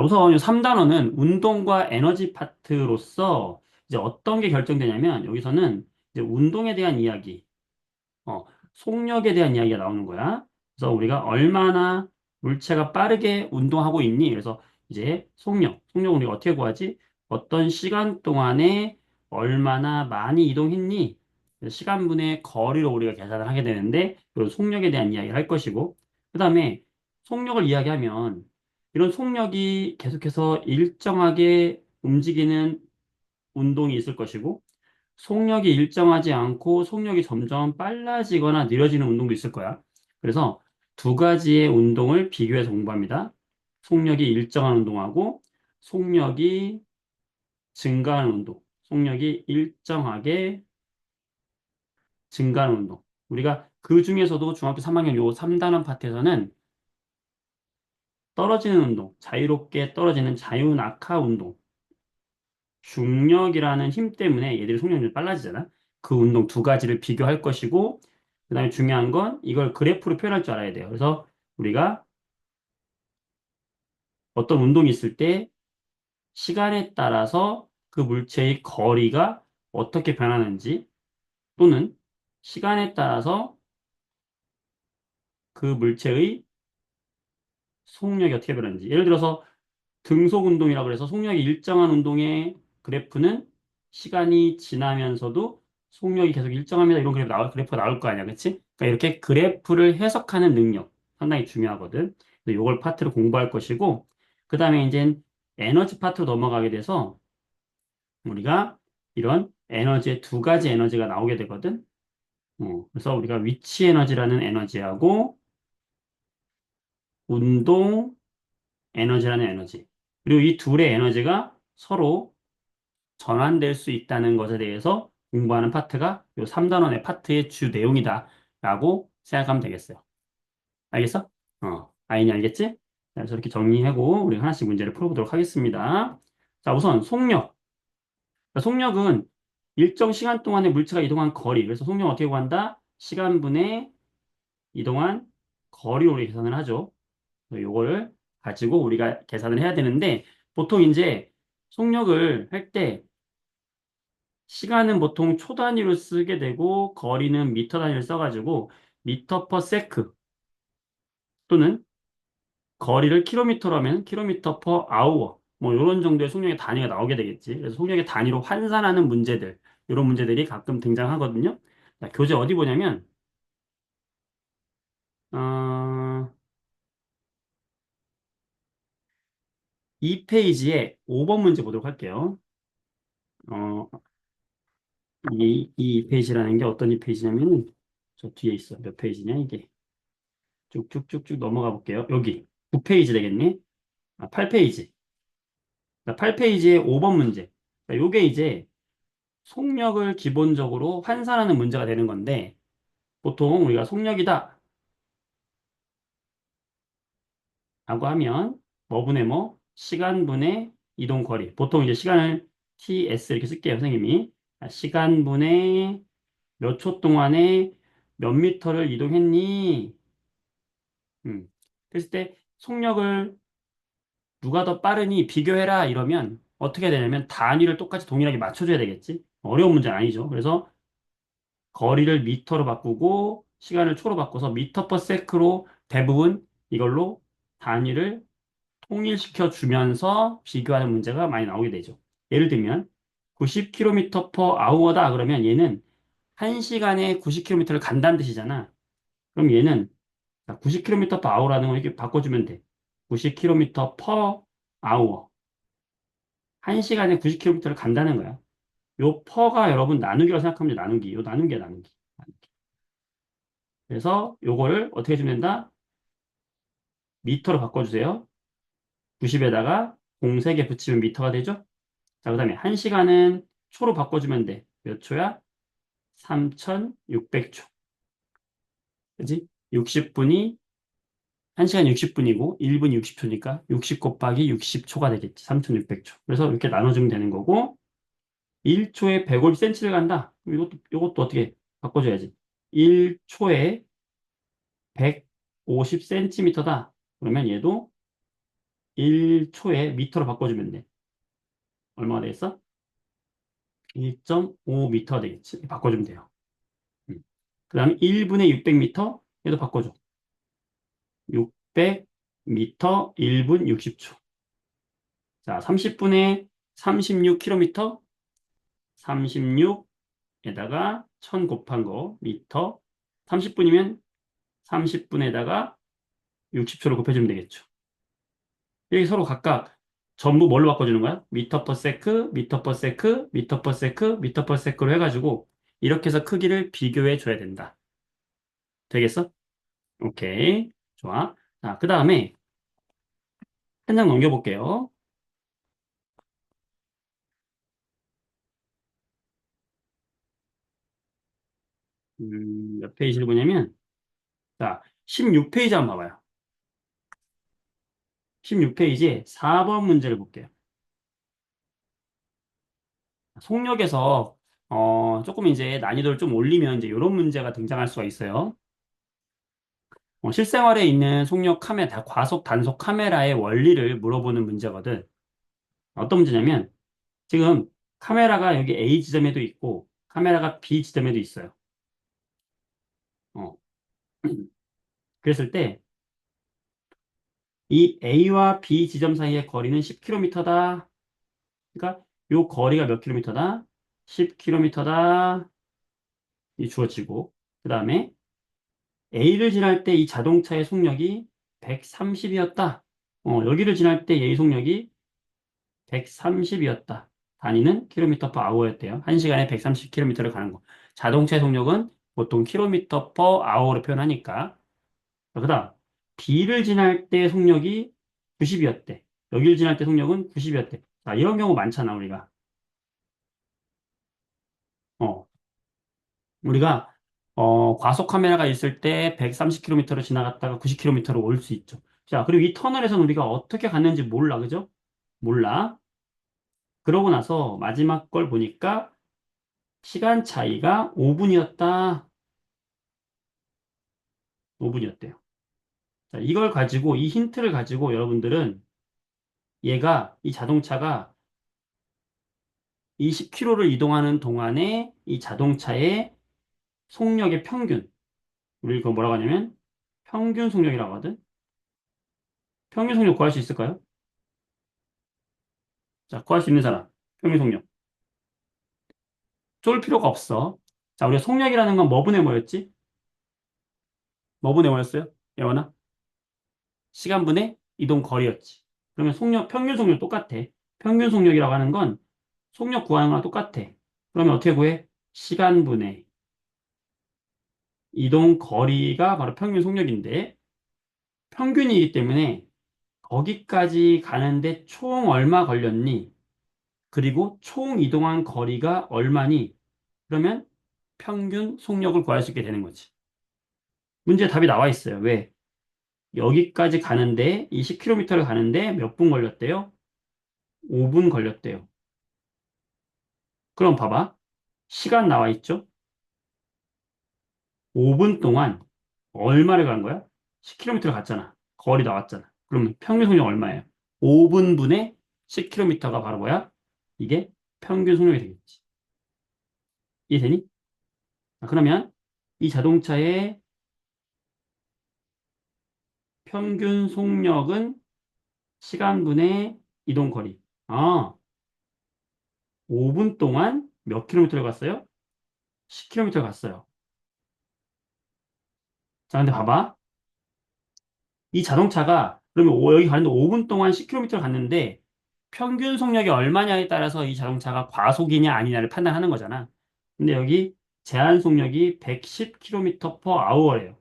우선 이 3단원은 운동과 에너지 파트로서 이제 어떤 게 결정되냐면 여기서는 이제 운동에 대한 이야기, 어, 속력에 대한 이야기가 나오는 거야. 그래서 우리가 얼마나 물체가 빠르게 운동하고 있니? 그래서 이제 속력은 우리가 어떻게 구하지? 어떤 시간 동안에 얼마나 많이 이동했니? 그래서 시간분의 거리로 우리가 계산을 하게 되는데, 그 속력에 대한 이야기를 할 것이고, 그 다음에 속력을 이야기하면, 이런 속력이 계속해서 일정하게 움직이는 운동이 있을 것이고, 속력이 일정하지 않고 속력이 점점 빨라지거나 느려지는 운동도 있을 거야. 그래서 두 가지의 운동을 비교해서 공부합니다. 속력이 일정한 운동하고 속력이 증가하는 운동. 속력이 일정하게 증가하는 운동. 우리가 그 중에서도 중학교 3학년 요 3단원 파트에서는 떨어지는 운동, 자유롭게 떨어지는 자유낙하 운동, 중력이라는 힘 때문에 얘들이 속력이 좀 빨라지잖아. 그 운동 두 가지를 비교할 것이고, 그 다음에 중요한 건 이걸 그래프로 표현할 줄 알아야 돼요. 그래서 우리가 어떤 운동이 있을 때 시간에 따라서 그 물체의 거리가 어떻게 변하는지 또는 시간에 따라서 그 물체의 속력이 어떻게 변하는지. 예를 들어서 등속 운동이라고 해서 속력이 일정한 운동의 그래프는 시간이 지나면서도 속력이 계속 일정합니다. 이런 그래프가 나올 거 아니야. 그치? 그러니까 이렇게 그래프를 해석하는 능력 상당히 중요하거든. 그래서 이걸 파트를 공부할 것이고, 그 다음에 이제 에너지 파트로 넘어가게 돼서 우리가 이런 에너지의 두 가지 에너지가 나오게 되거든. 그래서 우리가 위치 에너지라는 에너지하고 운동 에너지라는 에너지. 그리고 이 둘의 에너지가 서로 전환될 수 있다는 것에 대해서 공부하는 파트가 요 3단원의 파트의 주 내용이다라고 생각하면 되겠어요. 알겠어? 아이니 알겠지? 자, 그래서 이렇게 정리하고 우리 하나씩 문제를 풀어보도록 하겠습니다. 자, 우선 속력. 자, 속력은 일정 시간 동안에 물체가 이동한 거리. 그래서 속력 어떻게 구한다? 시간분의 이동한 거리로 우리 계산을 하죠. 요거를 가지고 우리가 계산을 해야 되는데 보통 이제 속력을 할때 시간은 보통 초 단위로 쓰게 되고 거리는 미터 단위를 써가지고 미터 퍼 세크 또는 거리를 킬로미터로 하면 킬로미터 퍼 아우어 뭐 이런 정도의 속력의 단위가 나오게 되겠지. 그래서 속력의 단위로 환산하는 문제들 이런 문제들이 가끔 등장하거든요. 자, 교재 어디 보냐면 어, 2페이지에 5번 문제 보도록 할게요. 어, 이 페이지라는 게 어떤 이 페이지냐면은 저 뒤에 있어. 몇 페이지냐 이게. 쭉쭉쭉쭉 넘어가 볼게요. 여기 9페이지 되겠니? 8페이지. 8페이지의 5번 문제. 요게 이제 속력을 기본적으로 환산하는 문제가 되는 건데, 보통 우리가 속력이다 라고 하면, 뭐분의 뭐, 시간분의 이동거리. 보통 이제 시간을 TS 이렇게 쓸게요, 선생님이. 시간분의 몇 초 동안에 몇 미터를 이동했니? 음. 그랬을 때 속력을 누가 더 빠르니 비교해라 이러면 어떻게 해야 되냐면 단위를 똑같이 동일하게 맞춰줘야 되겠지. 어려운 문제는 아니죠. 그래서 거리를 미터로 바꾸고 시간을 초로 바꿔서 미터 퍼 세크로 대부분 이걸로 단위를 통일시켜 주면서 비교하는 문제가 많이 나오게 되죠. 예를 들면 90km per hour다 그러면 얘는 1시간에 90km를 간다는 뜻이잖아. 그럼 얘는 90km per hour라는 거 이렇게 바꿔주면 돼. 90km per hour. 1시간에 90km를 간다는 거야. 요 퍼가 여러분 나누기라고 생각하면 돼. 나누기. 요 나누기야, 나누기. 그래서 요거를 어떻게 해주면 된다? 미터로 바꿔주세요. 90에다가 공 3개 붙이면 미터가 되죠? 자, 그 다음에 1시간은 초로 바꿔주면 돼. 몇 초야? 3600초. 그지? 60분이, 1시간 60분이고 1분이 60초니까 60 곱하기 60초가 되겠지. 3600초. 그래서 이렇게 나눠주면 되는 거고 1초에 150cm를 간다. 이것도 어떻게 바꿔줘야지. 1초에 150cm다. 그러면 얘도 1초에 미터로 바꿔주면 돼. 얼마가 되겠어? 1.5미터 되겠지. 바꿔주면 돼요. 그 다음에 1분에 600미터 얘도 바꿔줘. 600미터 1분 60초. 자, 30분에 36km 36에다가 1000 곱한 거 미터 30분이면 30분에다가 60초를 곱해주면 되겠죠. 여기 서로 각각 전부 뭘로 바꿔주는 거야? 미터 퍼 세크, 미터 퍼 세크, 미터 퍼 세크, 미터 퍼 세크로 해가지고 이렇게 해서 크기를 비교해 줘야 된다. 되겠어? 오케이. 좋아. 자, 그 다음에 한 장 넘겨볼게요. 몇 페이지를 보냐면, 자, 16페이지 한번 봐봐요. 16페이지에 4번 문제를 볼게요. 속력에서, 조금 이제 난이도를 좀 올리면 이제 이런 문제가 등장할 수가 있어요. 실생활에 있는 속력 카메라, 과속 단속 카메라의 원리를 물어보는 문제거든. 어떤 문제냐면, 지금 카메라가 여기 A 지점에도 있고, 카메라가 B 지점에도 있어요. 어, 그랬을 때, 이 A와 B 지점 사이의 거리는 10km다. 그러니까 요 거리가 몇 킬로미터다? 10km다. 이 주어지고. 그 다음에 A를 지날 때 이 자동차의 속력이 130이었다. 여기를 지날 때 얘의 속력이 130이었다. 단위는 킬로미터 퍼 아워였대요. 1시간에 130km를 가는 거. 자동차의 속력은 보통 킬로미터 퍼 아워로 표현하니까. 그 다음, B를 지날 때 속력이 90이었대. 여기를 지날 때 속력은 90이었대. 자, 이런 경우 많잖아, 우리가. 어, 우리가, 과속 카메라가 있을 때 130km로 지나갔다가 90km로 올 수 있죠. 자, 그리고 이 터널에서는 우리가 어떻게 갔는지 몰라, 그죠? 몰라. 그러고 나서 마지막 걸 보니까 시간 차이가 5분이었다. 5분이었대요. 자, 이걸 가지고, 이 힌트를 가지고 여러분들은 이 자동차가 20km를 이동하는 동안에 이 자동차의 속력의 평균, 우리 그거 뭐라고 하냐면 평균 속력이라고 하거든. 평균 속력 구할 수 있을까요? 자, 구할 수 있는 사람. 평균 속력. 쫄 필요가 없어. 자, 우리가 속력이라는 건 뭐분의 뭐였지? 뭐분의 뭐였어요? 예원아? 시간분의 이동 거리였지. 그러면 속력, 평균 속력 똑같아. 평균 속력이라고 하는 건 속력 구하는 거랑 똑같아. 그러면 어떻게 구해? 시간분의 이동 거리가 바로 평균 속력인데 평균이기 때문에 거기까지 가는데 총 얼마 걸렸니? 그리고 총 이동한 거리가 얼마니? 그러면 평균 속력을 구할 수 있게 되는 거지. 문제 답이 나와 있어요. 왜? 여기까지 가는데, 이 10km를 가는데 몇 분 걸렸대요? 5분 걸렸대요. 그럼 봐봐. 시간 나와 있죠? 5분 동안 얼마를 간 거야? 10km를 갔잖아. 거리 나왔잖아. 그러면 평균 속력 얼마예요? 5분분의 10km가 바로 뭐야? 이게 평균 속력이 되겠지. 이해되니? 자, 그러면 이 자동차의 평균 속력은 시간분의 이동 거리. 아, 5분 동안 몇 킬로미터를 갔어요? 10km를 갔어요. 자, 근데 봐봐. 이 자동차가 그러면 여기 가는데 5분 동안 10km를 갔는데 평균 속력이 얼마냐에 따라서 이 자동차가 과속이냐 아니냐를 판단하는 거잖아. 근데 여기 제한 속력이 110km per hour예요.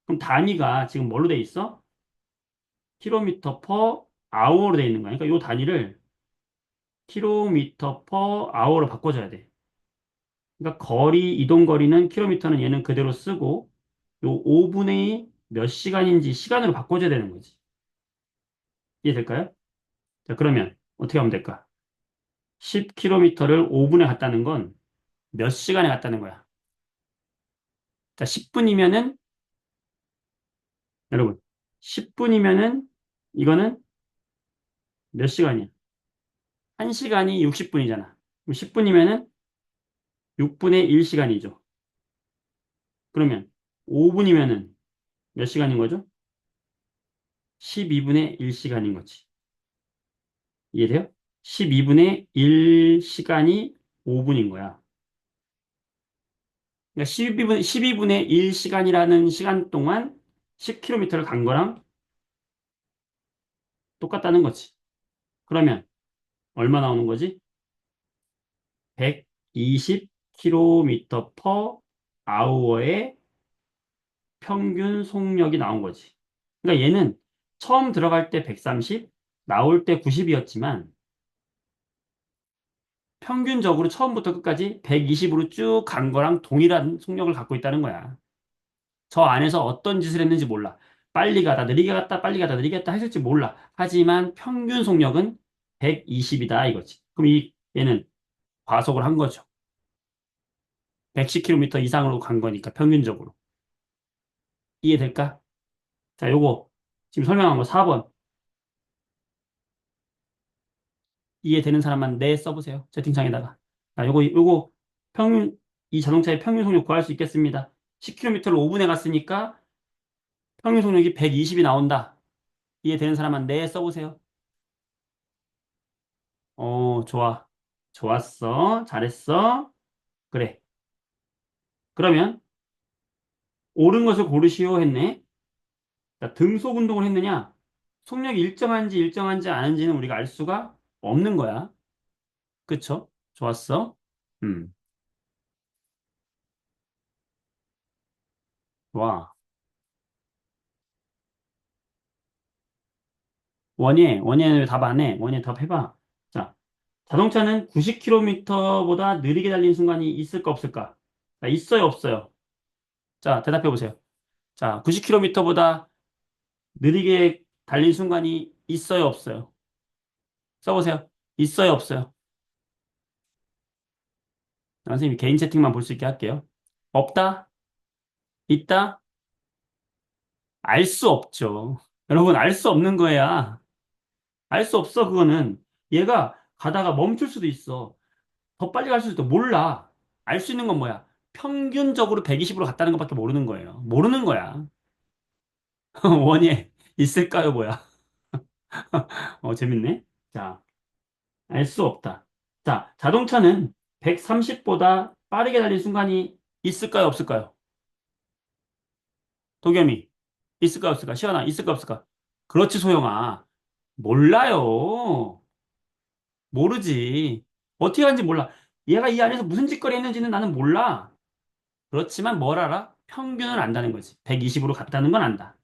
그럼 단위가 지금 뭘로 돼 있어? 킬로미터 per hour로 돼 있는 거야. 그러니까 이 단위를 킬로미터 per hour로 바꿔줘야 돼. 그러니까 이동 거리는 킬로미터는 얘는 그대로 쓰고 요 5분의 몇 시간인지 시간으로 바꿔줘야 되는 거지. 이해될까요? 자, 그러면 어떻게 하면 될까? 10km를 5분에 갔다는 건 몇 시간에 갔다는 거야? 자, 10분이면은, 여러분, 10분이면은, 이거는 몇 시간이야? 1시간이 60분이잖아. 그럼 10분이면은 6분의 1시간이죠. 그러면 5분이면은 몇 시간인 거죠? 12분의 1시간인 거지. 이해돼요? 12분의 1시간이 5분인 거야. 그러니까 12분의 1시간이라는 시간 동안 10km를 간 거랑 똑같다는 거지. 그러면 얼마 나오는 거지? 120km per hour의 평균 속력이 나온 거지. 그러니까 얘는 처음 들어갈 때 130, 나올 때 90이었지만 평균적으로 처음부터 끝까지 120으로 쭉 간 거랑 동일한 속력을 갖고 있다는 거야. 저 안에서 어떤 짓을 했는지 몰라. 빨리 가다, 느리게 갔다, 빨리 가다, 느리게 갔다 했을지 몰라. 하지만 평균 속력은 120이다 이거지. 그럼 얘는 과속을 한 거죠. 110km 이상으로 간 거니까 평균적으로. 이해될까? 자, 요거 지금 설명한 거 4번. 이해되는 사람만 네 써보세요. 채팅창에다가. 자, 요거 이 자동차의 평균 속력 구할 수 있겠습니다. 10km를 5분에 갔으니까 평균 속력이 120이 나온다. 이해되는 사람만 네 써보세요. 좋아. 좋았어. 잘했어. 그래. 그러면 옳은 것을 고르시오 했네. 자, 등속 운동을 했느냐? 속력이 일정한지 아닌지는 우리가 알 수가 없는 거야. 그쵸? 좋았어. 음, 좋아. 원예 왜 답 안 해? 원예 답해봐. 자, 자동차는 90km보다 느리게 달리는 순간이 있을까 없을까? 자, 있어요, 없어요? 자, 대답해 보세요. 자, 90km보다 느리게 달린 순간이 있어요, 없어요? 써보세요. 있어요, 없어요? 선생님이 개인 채팅만 볼 수 있게 할게요. 없다? 있다? 알 수 없죠. 여러분, 알 수 없는 거야. 알 수 없어, 그거는. 얘가 가다가 멈출 수도 있어. 더 빨리 갈 수도 있어. 몰라. 알 수 있는 건 뭐야? 평균적으로 120으로 갔다는 것밖에 모르는 거예요. 모르는 거야. 원예, 있을까요, 뭐야? 재밌네. 자, 알 수 없다. 자, 자동차는 130보다 빠르게 달린 순간이 있을까요, 없을까요? 도겸이, 있을까, 없을까? 시연아, 있을까, 없을까? 그렇지, 소영아. 몰라요. 모르지. 어떻게 하는지 몰라. 얘가 이 안에서 무슨 짓거리 했는지는 나는 몰라. 그렇지만 뭘 알아? 평균을 안다는 거지. 120으로 갔다는 건 안다.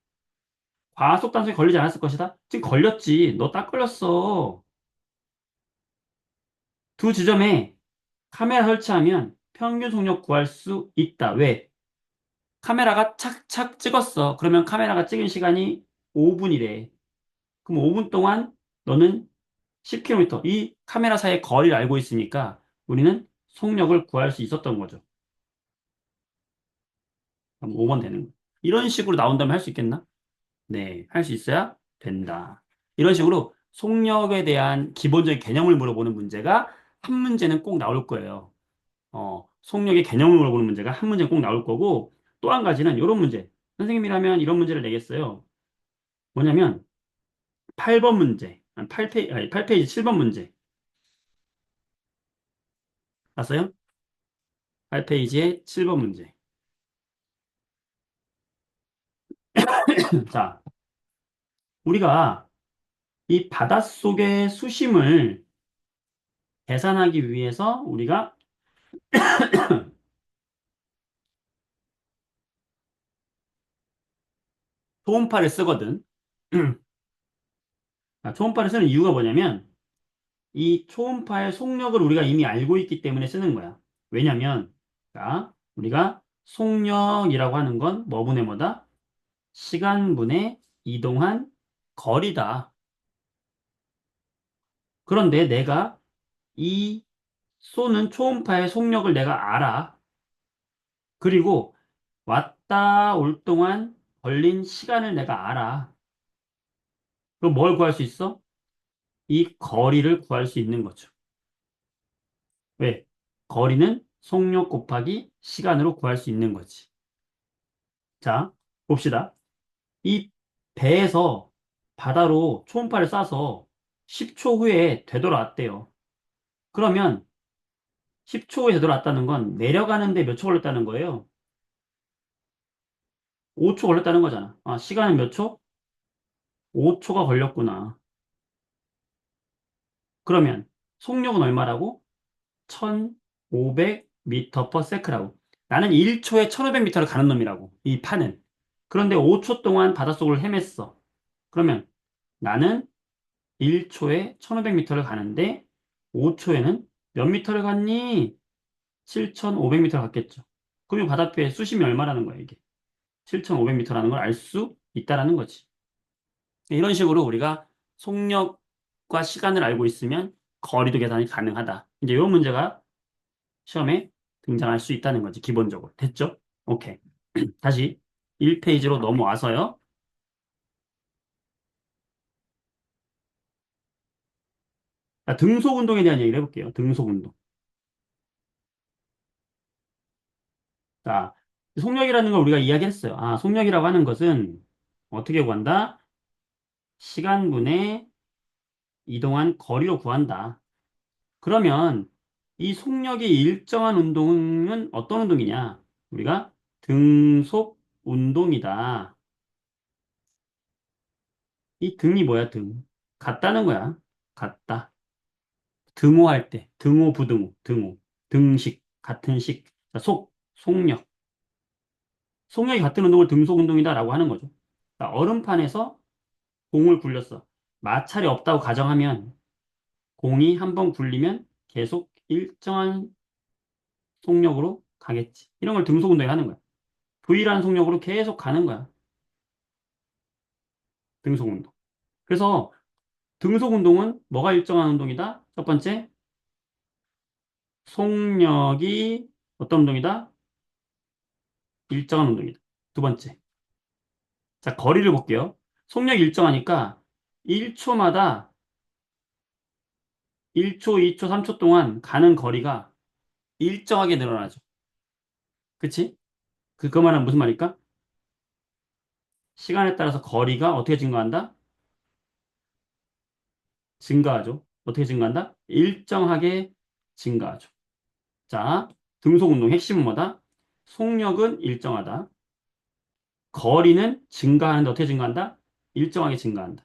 과속 단속에 걸리지 않았을 것이다? 지금 걸렸지. 너 딱 걸렸어. 두 지점에 카메라 설치하면 평균 속력 구할 수 있다. 왜? 카메라가 착착 찍었어. 그러면 카메라가 찍은 시간이 5분이래. 그럼 5분 동안 너는 10km, 이 카메라 사이의 거리를 알고 있으니까 우리는 속력을 구할 수 있었던 거죠. 그럼 5번 되는 거. 이런 식으로 나온다면 할 수 있겠나? 네, 할 수 있어야 된다. 이런 식으로 속력에 대한 기본적인 개념을 물어보는 문제가 한 문제는 꼭 나올 거예요. 속력의 개념을 물어보는 문제가 한 문제는 꼭 나올 거고, 또 한 가지는 이런 문제. 선생님이라면 이런 문제를 내겠어요. 뭐냐면 8번 문제, 8페이지 7번 문제. 봤어요? 8페이지의 7번 문제. 자, 우리가 이 바닷속의 수심을 계산하기 위해서 우리가 초음파를 쓰거든. 초음파를 쓰는 이유가 뭐냐면 이 초음파의 속력을 우리가 이미 알고 있기 때문에 쓰는 거야. 왜냐면 자, 우리가 속력이라고 하는 건 뭐분의 뭐다? 시간분의 이동한 거리다. 그런데 내가 이 쏘는 초음파의 속력을 내가 알아. 그리고 왔다 올 동안 걸린 시간을 내가 알아. 그럼 뭘 구할 수 있어? 이 거리를 구할 수 있는 거죠. 왜? 거리는 속력 곱하기 시간으로 구할 수 있는 거지. 자, 봅시다. 이 배에서 바다로 초음파를 쏴서 10초 후에 되돌아왔대요. 그러면 10초 후에 되돌아왔다는 건 내려가는데 몇 초 걸렸다는 거예요? 5초 걸렸다는 거잖아. 아, 시간은 몇 초? 5초가 걸렸구나. 그러면 속력은 얼마라고? 1500m per sec라고. 나는 1초에 1500m를 가는 놈이라고. 이 판은. 그런데 5초 동안 바닷속을 헤맸어. 그러면 나는 1초에 1500m를 가는데 5초에는 몇 미터를 갔니? 7500m를 갔겠죠. 그럼 이 바닷배의 수심이 얼마라는 거야, 이게. 7500m라는 걸 알 수 있다라는 거지. 이런 식으로 우리가 속력과 시간을 알고 있으면 거리도 계산이 가능하다. 이제 이 문제가 시험에 등장할 수 있다는 거지, 기본적으로. 됐죠? 오케이. 다시 1페이지로 넘어와서요. 자, 등속 운동에 대한 얘기를 해볼게요. 등속 운동. 자, 속력이라는 걸 우리가 이야기했어요. 아, 속력이라고 하는 것은 어떻게 구한다? 시간분의 이동한 거리로 구한다. 그러면 이 속력이 일정한 운동은 어떤 운동이냐? 우리가 등속 운동이다. 이 등이 뭐야, 등? 같다는 거야. 같다. 등호할 때, 등호, 부등호, 등호, 등식, 같은 식, 자, 속력. 속력이 같은 운동을 등속 운동이다라고 하는 거죠. 자, 얼음판에서 공을 굴렸어. 마찰이 없다고 가정하면 공이 한 번 굴리면 계속 일정한 속력으로 가겠지. 이런 걸 등속 운동이 하는 거야. V라는 속력으로 계속 가는 거야. 등속 운동. 그래서 등속 운동은 뭐가 일정한 운동이다? 첫 번째, 속력이 어떤 운동이다? 일정한 운동이다. 두 번째. 자, 거리를 볼게요. 속력이 일정하니까 1초마다 1초, 2초, 3초 동안 가는 거리가 일정하게 늘어나죠. 그치? 그 말은 무슨 말일까? 시간에 따라서 거리가 어떻게 증가한다? 증가하죠. 어떻게 증가한다? 일정하게 증가하죠. 자, 등속 운동 핵심은 뭐다? 속력은 일정하다. 거리는 증가하는데 어떻게 증가한다? 일정하게 증가한다.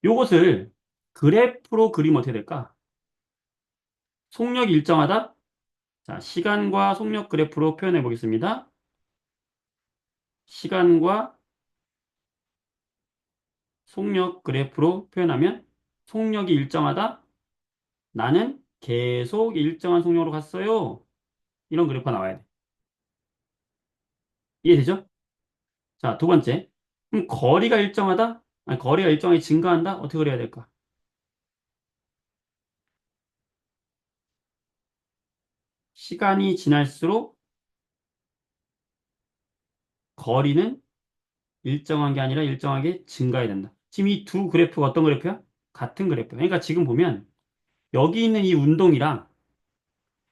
요것을 그래프로 그리면 어떻게 될까? 속력이 일정하다? 자, 시간과 속력 그래프로 표현해 보겠습니다. 시간과 속력 그래프로 표현하면 속력이 일정하다? 나는 계속 일정한 속력으로 갔어요. 이런 그래프가 나와야 돼. 이해되죠? 자, 두 번째. 그럼 거리가 일정하다? 아니, 거리가 일정하게 증가한다? 어떻게 그래야 될까? 시간이 지날수록 거리는 일정한 게 아니라 일정하게 증가해야 된다. 지금 이 두 그래프가 어떤 그래프야? 같은 그래프야. 그러니까 지금 보면 여기 있는 이 운동이랑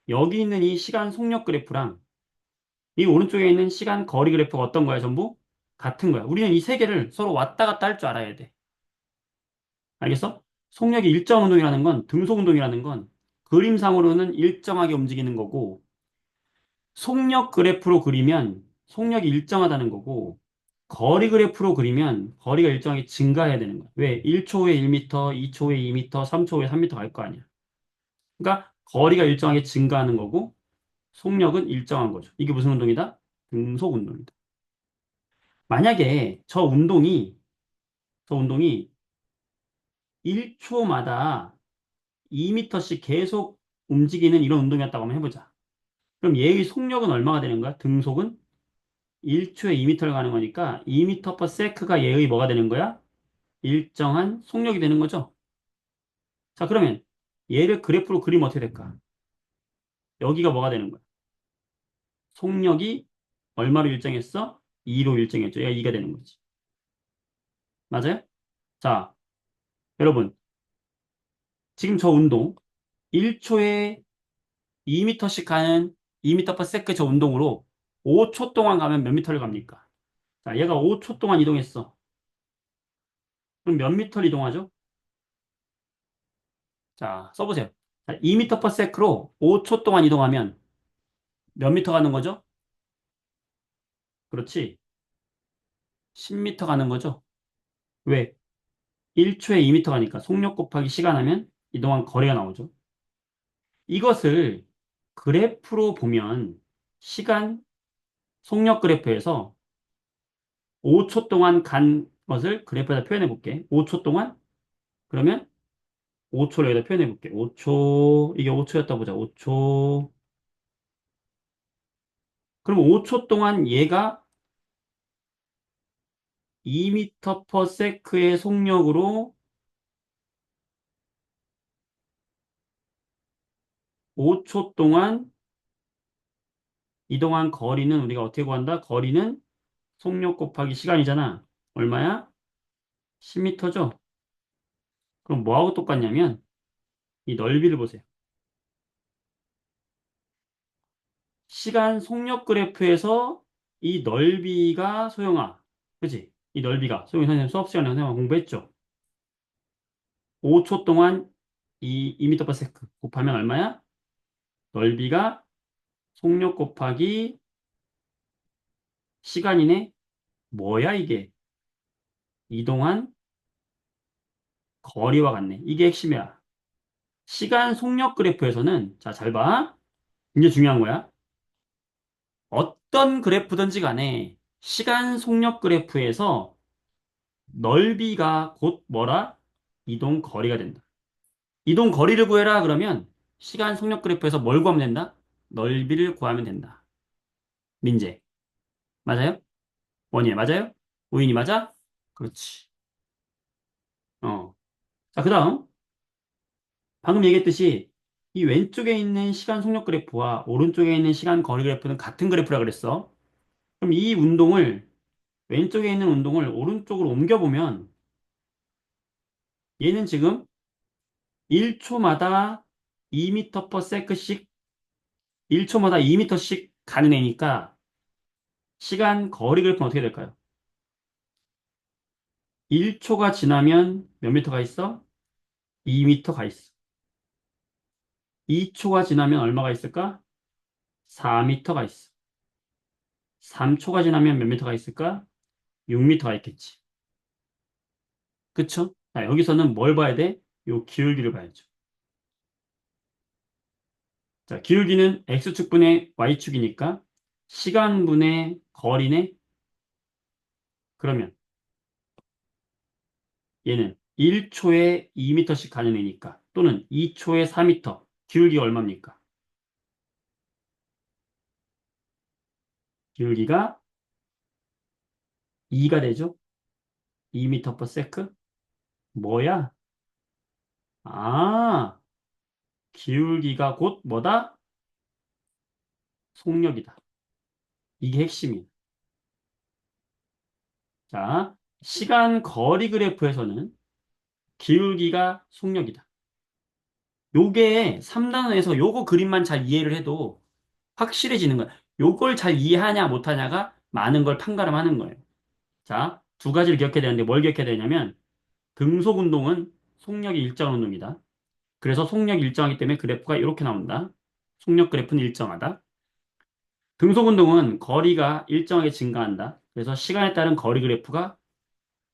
여기 있는 이 시간 속력 그래프랑 이 오른쪽에 있는 시간 거리 그래프가 어떤 거야, 전부? 같은 거야. 우리는 이 세 개를 서로 왔다 갔다 할 줄 알아야 돼. 알겠어? 속력이 일정 운동이라는 건, 등속 운동이라는 건 그림상으로는 일정하게 움직이는 거고, 속력 그래프로 그리면 속력이 일정하다는 거고, 거리 그래프로 그리면 거리가 일정하게 증가해야 되는 거야. 왜? 1초 후에 1m, 2초 후에 2m, 3초 후에 3m 갈 거 아니야. 그러니까 거리가 일정하게 증가하는 거고, 속력은 일정한 거죠. 이게 무슨 운동이다? 등속 운동이다. 만약에 저 운동이 1초마다 2m씩 계속 움직이는 이런 운동이었다고 한번 해보자. 그럼 얘의 속력은 얼마가 되는 거야? 등속은 1초에 2m를 가는 거니까 2m per sec가 얘의 뭐가 되는 거야? 일정한 속력이 되는 거죠. 자, 그러면 얘를 그래프로 그리면 어떻게 될까? 여기가 뭐가 되는 거야? 속력이 얼마로 일정했어? 2로 일정했죠. 얘가 2가 되는 거지. 맞아요? 자, 여러분. 지금 저 운동 1초에 2m씩 가는 2m per s 저 운동으로 5초 동안 가면 몇 미터를 갑니까? 자, 얘가 5초 동안 이동했어. 그럼 몇 미터를 이동하죠? 자, 써보세요. 자, 2m per s로 5초 동안 이동하면 몇 미터 가는 거죠? 그렇지. 10미터 가는 거죠? 왜? 1초에 2미터 가니까 속력 곱하기 시간 하면 이동한 거리가 나오죠. 이것을 그래프로 보면 시간 속력 그래프에서 5초 동안 간 것을 그래프에다 표현해 볼게. 5초 동안? 그러면 5초를 여기다 표현해 볼게. 5초, 이게 5초였다 보자. 5초. 그럼 5초 동안 얘가 2m per sec의 속력으로 5초 동안 이동한 거리는 우리가 어떻게 구한다? 거리는 속력 곱하기 시간이잖아. 얼마야? 10m죠? 그럼 뭐하고 똑같냐면 이 넓이를 보세요. 시간 속력 그래프에서 이 넓이가 소영아. 그치? 이 넓이가 소영이 선생님 수업 시간에 선생님 공부했죠? 5초 동안 이 2m per s 곱하면 얼마야? 넓이가 속력 곱하기 시간이네? 뭐야 이게? 이동한 거리와 같네. 이게 핵심이야. 시간 속력 그래프에서는 자, 잘 봐. 이제 중요한 거야. 어떤 그래프든지 간에 시간 속력 그래프에서 넓이가 곧 뭐라? 이동 거리가 된다. 이동 거리를 구해라 그러면 시간 속력 그래프에서 뭘 구하면 된다? 넓이를 구하면 된다. 민재. 맞아요? 원예 맞아요? 우인이 맞아? 그렇지. 어. 자, 그다음 방금 얘기했듯이 이 왼쪽에 있는 시간 속력 그래프와 오른쪽에 있는 시간 거리 그래프는 같은 그래프라 그랬어. 그럼 이 운동을 왼쪽에 있는 운동을 오른쪽으로 옮겨보면 얘는 지금 1초마다 2m per sec씩 1초마다 2m씩 가는 애니까 시간 거리 그래프는 어떻게 될까요? 1초가 지나면 몇 미터가 있어? 2m 가 있어. 2초가 지나면 얼마가 있을까? 4m가 있어. 3초가 지나면 몇 미터가 있을까? 6m가 있겠지. 그쵸? 자, 여기서는 뭘 봐야 돼? 요 기울기를 봐야죠. 자, 기울기는 x축분의 y축이니까 시간분의 거리네? 그러면 얘는 1초에 2m씩 가는 애니까 또는 2초에 4m 기울기가 얼마입니까? 기울기가 2가 되죠? 2m per sec? 뭐야? 아, 기울기가 곧 뭐다? 속력이다. 이게 핵심이에요. 자, 시간 거리 그래프에서는 기울기가 속력이다. 요게 3단원에서 요거 그림만 잘 이해를 해도 확실해지는 거야. 요걸 잘 이해하냐 못하냐가 많은 걸 판가름하는 거예요. 자, 두 가지를 기억해야 되는데 뭘 기억해야 되냐면 등속 운동은 속력이 일정한 운동이다. 그래서 속력이 일정하기 때문에 그래프가 이렇게 나온다. 속력 그래프는 일정하다. 등속 운동은 거리가 일정하게 증가한다. 그래서 시간에 따른 거리 그래프가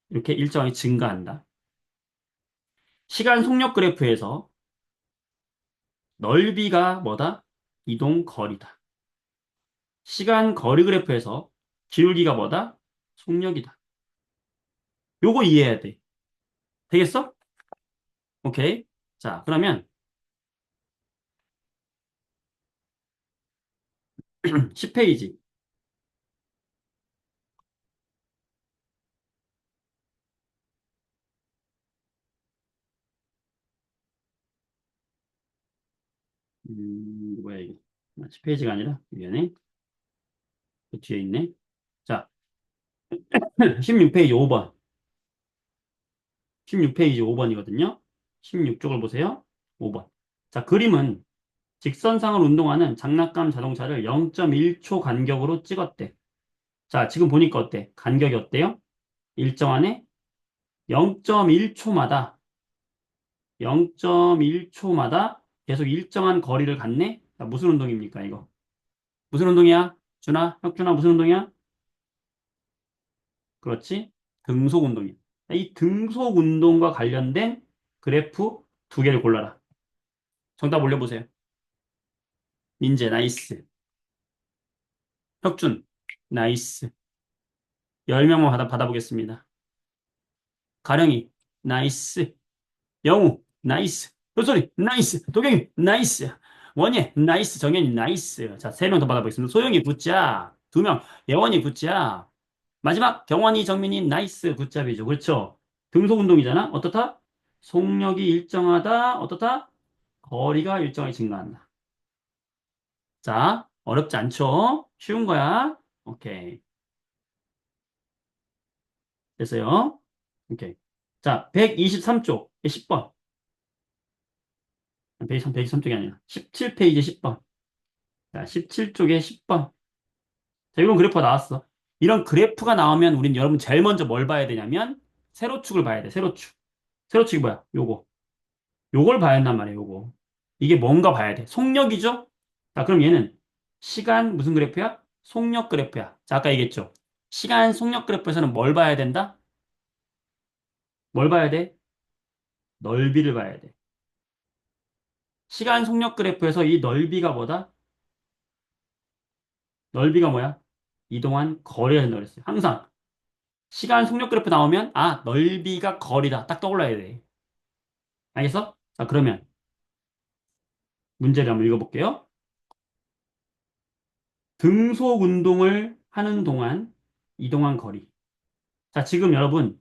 이렇게 일정하게 증가한다. 시간 속력 그래프에서 넓이가 뭐다? 이동 거리다. 시간 거리 그래프에서 기울기가 뭐다? 속력이다. 요거 이해해야 돼. 되겠어? 오케이. 자, 그러면 10페이지. 뭐야 이게? 10페이지가 아니라 미안해. 그 뒤에 있네. 자, 16페이지 5번. 16페이지 5번이거든요. 16쪽을 보세요. 5번. 자, 그림은 직선상을 운동하는 장난감 자동차를 0.1초 간격으로 찍었대. 자, 지금 보니까 어때? 간격이 어때요? 일정하네? 0.1초마다 0.1초마다 계속 일정한 거리를 갔네? 자, 무슨 운동입니까, 이거? 무슨 운동이야? 준아, 혁준아, 무슨 운동이야? 그렇지? 등속 운동이야. 자, 이 등속 운동과 관련된 그래프 두 개를 골라라. 정답 올려보세요. 민재, 나이스. 혁준, 나이스. 10명만 받아보겠습니다. 가령이, 나이스. 영우, 나이스. 효솔이, 나이스. 도경이, 나이스. 원예, 나이스. 정현이, 나이스. 자, 3명 더 받아보겠습니다. 소영이, 굿자. 2명, 예원이, 굿자. 마지막, 경원이, 정민이, 나이스. 굿잡이죠. 그렇죠? 등속 운동이잖아. 어떻다? 속력이 일정하다. 어떻다? 거리가 일정하게 증가한다. 자, 어렵지 않죠? 쉬운 거야. 오케이. 됐어요. 오케이. 자, 123쪽, 10번. 123쪽이 아니라 17페이지 10번. 자, 17쪽에 10번. 자, 이런 그래프가 나왔어. 이런 그래프가 나오면 우린 여러분 제일 먼저 뭘 봐야 되냐면 세로축을 봐야 돼. 세로축. 세로축이 뭐야? 요거. 요걸 봐야 한단 말이에요. 요거. 이게 뭔가 봐야 돼. 속력이죠? 자, 그럼 얘는 시간 무슨 그래프야? 속력 그래프야. 자, 아까 얘기했죠. 시간 속력 그래프에서는 뭘 봐야 된다? 뭘 봐야 돼? 넓이를 봐야 돼. 시간 속력 그래프에서 이 넓이가 뭐다? 넓이가 뭐야? 이동한 거리가 된다고 그랬어요. 항상 시간 속력 그래프 나오면 아, 넓이가 거리다. 딱 떠올라야 돼. 알겠어? 자, 그러면 문제를 한번 읽어볼게요. 등속 운동을 하는 동안 이동한 거리. 자, 지금 여러분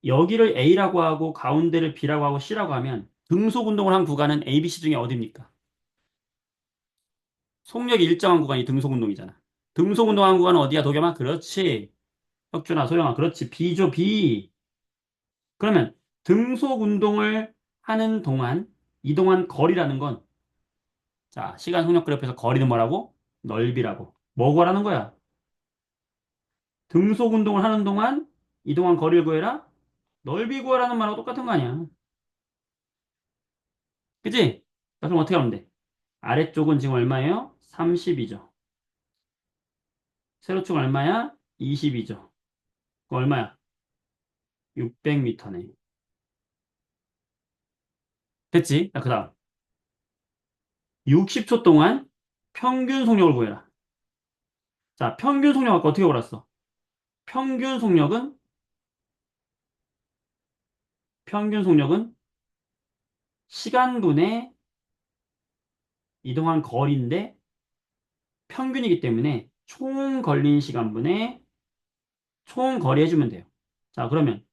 여기를 A라고 하고 가운데를 B라고 하고 C라고 하면 등속 운동을 한 구간은 A, B, C 중에 어디입니까? 속력이 일정한 구간이 등속 운동이잖아. 등속 운동한 구간은 어디야, 도겸아? 그렇지. 혁준아, 소영아, 그렇지. B죠, B. 그러면 등속 운동을 하는 동안 이동한 거리라는 건 자, 시간 속력 그래프에서 거리는 뭐라고? 넓이라고. 뭐 구하라는 거야? 등속 운동을 하는 동안 이동한 거리를 구해라? 넓이 구하라는 말하고 똑같은 거 아니야. 그치? 자, 그럼 어떻게 하면 돼? 아래쪽은 지금 얼마예요? 30이죠. 세로축 얼마야? 20이죠. 그거 얼마야? 600m네. 됐지? 자, 그 다음. 60초 동안 평균 속력을 구해라. 자, 평균 속력 아까 어떻게 골랐어? 평균 속력은, 평균 속력은 시간분의 이동한 거리인데 평균이기 때문에 총 걸린 시간분의 총 거리 해주면 돼요. 자, 그러면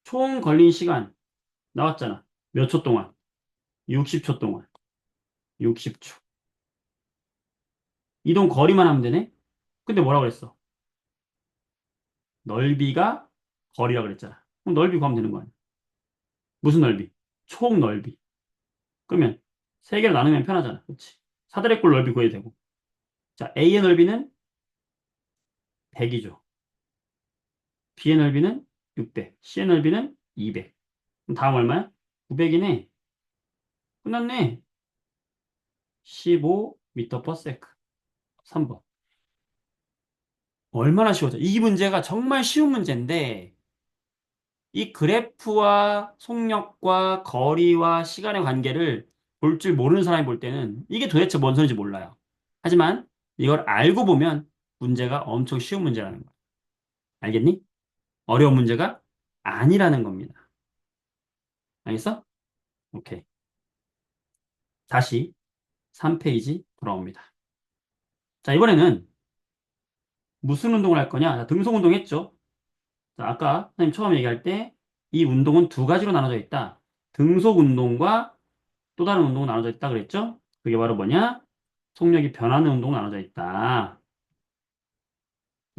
총 걸린 시간 나왔잖아. 몇 초 동안? 60초 동안. 60초. 이동 거리만 하면 되네? 근데 뭐라고 그랬어? 넓이가 거리라고 그랬잖아. 그럼 넓이 구하면 되는 거 아니야? 무슨 넓이? 총 넓이. 그러면 세 개로 나누면 편하잖아. 그렇지? 사다리꼴 넓이 구해도 되고. 자, A의 넓이는 100이죠. B의 넓이는 600. C의 넓이는 200. 그럼 다음 얼마야? 900이네. 끝났네. 15m per second. 3번. 얼마나 쉬워져? 이 문제가 정말 쉬운 문제인데, 이 그래프와 속력과 거리와 시간의 관계를 볼 줄 모르는 사람이 볼 때는 이게 도대체 뭔 소리인지 몰라요. 하지만 이걸 알고 보면 문제가 엄청 쉬운 문제라는 거야. 알겠니? 어려운 문제가 아니라는 겁니다. 알겠어? 오케이. 다시 3페이지 돌아옵니다. 자, 이번에는 무슨 운동을 할 거냐? 자, 등속 운동 했죠? 자, 아까 선생님 처음 얘기할 때 이 운동은 두 가지로 나눠져 있다. 등속 운동과 또 다른 운동이 나눠져 있다 그랬죠? 그게 바로 뭐냐? 속력이 변하는 운동이 나눠져 있다.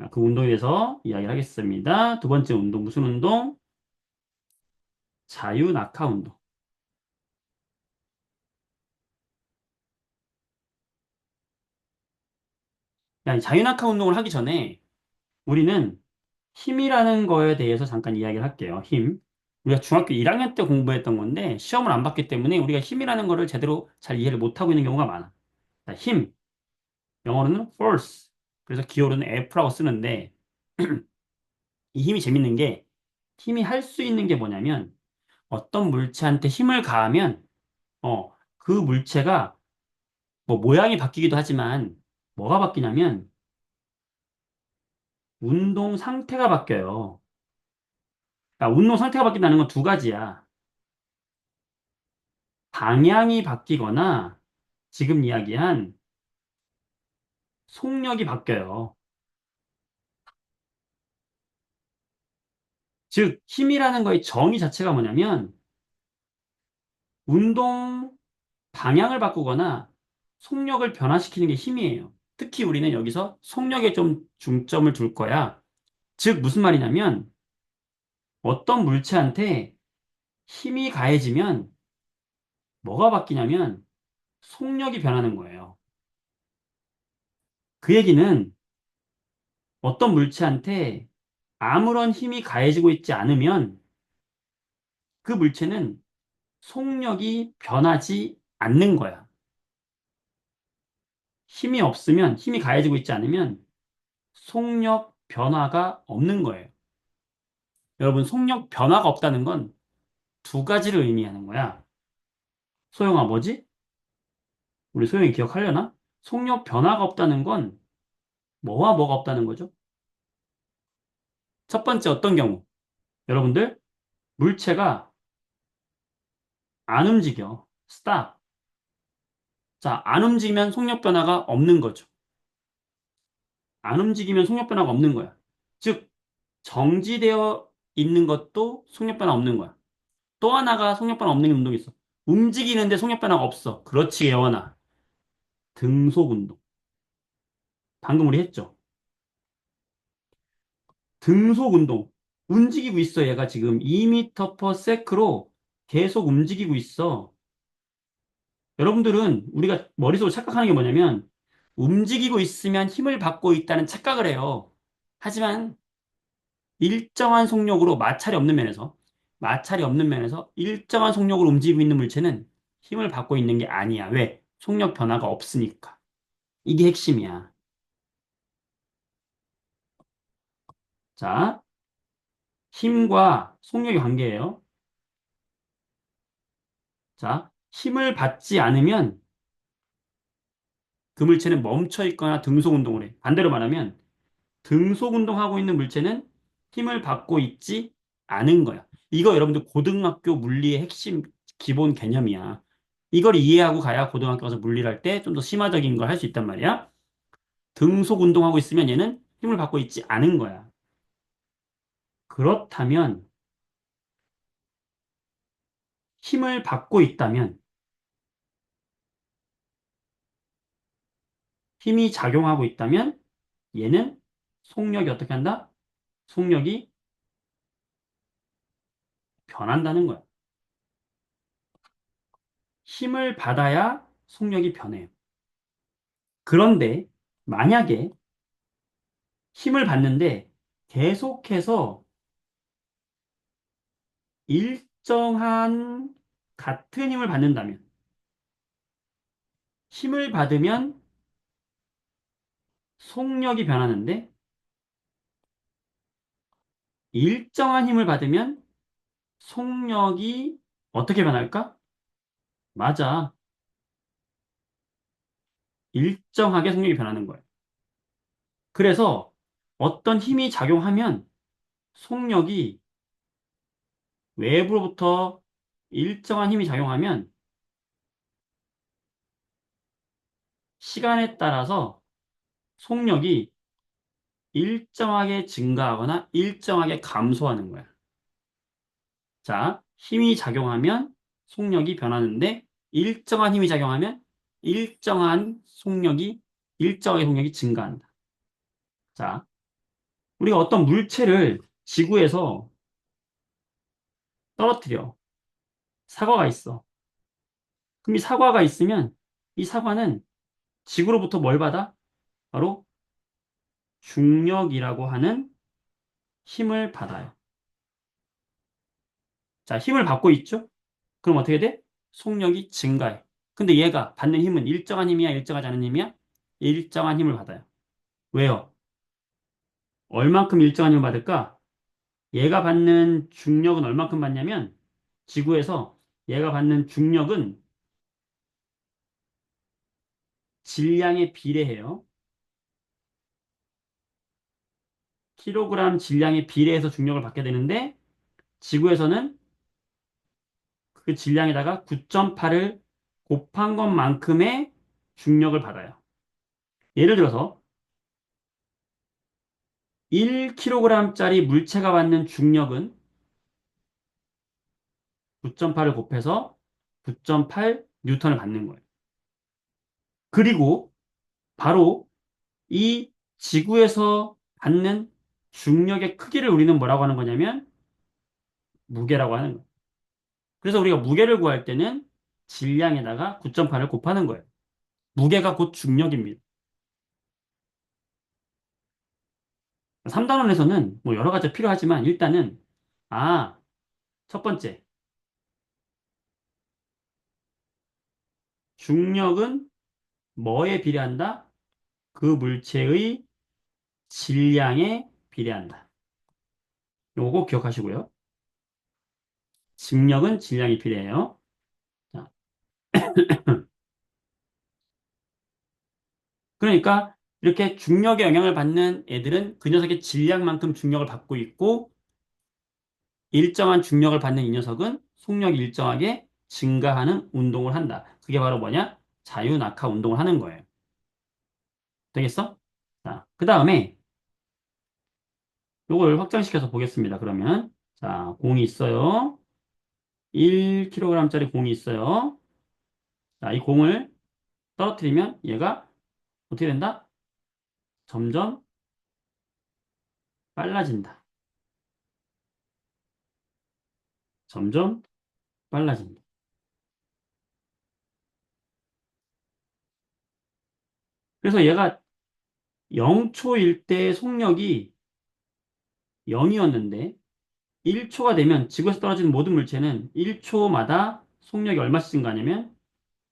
자, 그 운동에 대해서 이야기를 하겠습니다. 두 번째 운동, 무슨 운동? 자유낙하 운동. 야, 이 자유낙하 운동을 하기 전에 우리는 힘이라는 거에 대해서 잠깐 이야기를 할게요. 힘. 우리가 중학교 1학년 때 공부했던 건데 시험을 안 봤기 때문에 우리가 힘이라는 거를 제대로 잘 이해를 못하고 있는 경우가 많아. 자, 힘. 영어로는 force. 그래서 기호로는 F라고 쓰는데 이 힘이 재밌는 게 힘이 할 수 있는 게 뭐냐면 어떤 물체한테 힘을 가하면 그 물체가 뭐 모양이 바뀌기도 하지만 뭐가 바뀌냐면 운동 상태가 바뀌어요. 그러니까 운동 상태가 바뀐다는 건 두 가지야. 방향이 바뀌거나 지금 이야기한 속력이 바뀌어요. 즉, 힘이라는 거의 정의 자체가 뭐냐면 운동 방향을 바꾸거나 속력을 변화시키는 게 힘이에요. 특히 우리는 여기서 속력에 좀 중점을 둘 거야. 즉, 무슨 말이냐면 어떤 물체한테 힘이 가해지면 뭐가 바뀌냐면 속력이 변하는 거예요. 그 얘기는 어떤 물체한테 아무런 힘이 가해지고 있지 않으면 그 물체는 속력이 변하지 않는 거야. 힘이 없으면, 힘이 가해지고 있지 않으면 속력 변화가 없는 거예요. 여러분, 속력 변화가 없다는 건 두 가지를 의미하는 거야. 소영아, 뭐지? 우리 소영이 기억하려나? 속력 변화가 없다는 건 뭐와 뭐가 없다는 거죠? 첫 번째 어떤 경우? 여러분들, 물체가 안 움직여. stop. 자, 안 움직이면 속력 변화가 없는 거죠. 안 움직이면 속력 변화가 없는 거야. 즉, 정지되어 있는 것도 속력 변화 없는 거야. 또 하나가 속력 변화 없는 운동이 있어. 움직이는데 속력 변화가 없어. 그렇지, 예원아. 등속 운동. 방금 우리 했죠. 등속 운동. 움직이고 있어. 얘가 지금 2m per sec로 계속 움직이고 있어. 여러분들은 우리가 머릿속으로 착각하는 게 뭐냐면 움직이고 있으면 힘을 받고 있다는 착각을 해요. 하지만 일정한 속력으로 마찰이 없는 면에서 일정한 속력으로 움직이고 있는 물체는 힘을 받고 있는 게 아니야. 왜? 속력 변화가 없으니까. 이게 핵심이야. 자, 힘과 속력의 관계예요. 자, 힘을 받지 않으면 그 물체는 멈춰 있거나 등속 운동을 해. 반대로 말하면 등속 운동하고 있는 물체는 힘을 받고 있지 않은 거야. 이거 여러분들 고등학교 물리의 핵심 기본 개념이야. 이걸 이해하고 가야 고등학교 가서 물리를 할 때 좀 더 심화적인 걸 할 수 있단 말이야. 등속 운동하고 있으면 얘는 힘을 받고 있지 않은 거야. 그렇다면 힘을 받고 있다면 힘이 작용하고 있다면 얘는 속력이 어떻게 한다? 속력이 변한다는 거야. 힘을 받아야 속력이 변해요. 그런데 만약에 힘을 받는데 계속해서 일정한 같은 힘을 받는다면 힘을 받으면 속력이 변하는데 일정한 힘을 받으면 속력이 어떻게 변할까? 맞아. 일정하게 속력이 변하는 거예요. 그래서 어떤 힘이 작용하면 속력이 외부로부터 일정한 힘이 작용하면 시간에 따라서 속력이 일정하게 증가하거나 일정하게 감소하는 거야. 자, 힘이 작용하면 속력이 변하는데 일정한 힘이 작용하면 일정하게 속력이 증가한다. 자, 우리가 어떤 물체를 지구에서 떨어뜨려. 사과가 있어. 그럼 이 사과가 있으면 이 사과는 지구로부터 뭘 받아? 바로 중력이라고 하는 힘을 받아요. 자, 힘을 받고 있죠? 그럼 어떻게 돼? 속력이 증가해. 근데 얘가 받는 힘은 일정한 힘이야, 일정하지 않은 힘이야? 일정한 힘을 받아요. 왜요? 얼만큼 일정한 힘을 받을까? 얘가 받는 중력은 얼만큼 받냐면 지구에서 얘가 받는 중력은 질량에 비례해요. 킬로그램 질량에 비례해서 중력을 받게 되는데 지구에서는 그 질량에다가 9.8을 곱한 것만큼의 중력을 받아요. 예를 들어서 1kg짜리 물체가 받는 중력은 9.8을 곱해서 9.8 뉴턴을 받는 거예요. 그리고 바로 이 지구에서 받는 중력의 크기를 우리는 뭐라고 하는 거냐면 무게라고 하는 거예요. 그래서 우리가 무게를 구할 때는 질량에다가 9.8을 곱하는 거예요. 무게가 곧 중력입니다. 3단원에서는 뭐 여러 가지 필요하지만 일단은 아, 첫 번째 중력은 뭐에 비례한다? 그 물체의 질량에 비례한다. 요거 기억하시고요. 중력은 질량이 비례해요. 자, 그러니까 이렇게 중력의 영향을 받는 애들은 그 녀석의 질량만큼 중력을 받고 있고 일정한 중력을 받는 이 녀석은 속력이 일정하게 증가하는 운동을 한다. 그게 바로 뭐냐? 자유낙하 운동을 하는 거예요. 되겠어? 자, 그 다음에 요걸 확장시켜서 보겠습니다. 그러면 자, 공이 있어요. 1kg짜리 공이 있어요. 자, 이 공을 떨어뜨리면 얘가 어떻게 된다? 점점 빨라진다. 점점 빨라진다. 그래서 얘가 0초일 때 속력이 0이었는데 1초가 되면 지구에서 떨어지는 모든 물체는 1초마다 속력이 얼마씩 증가하냐면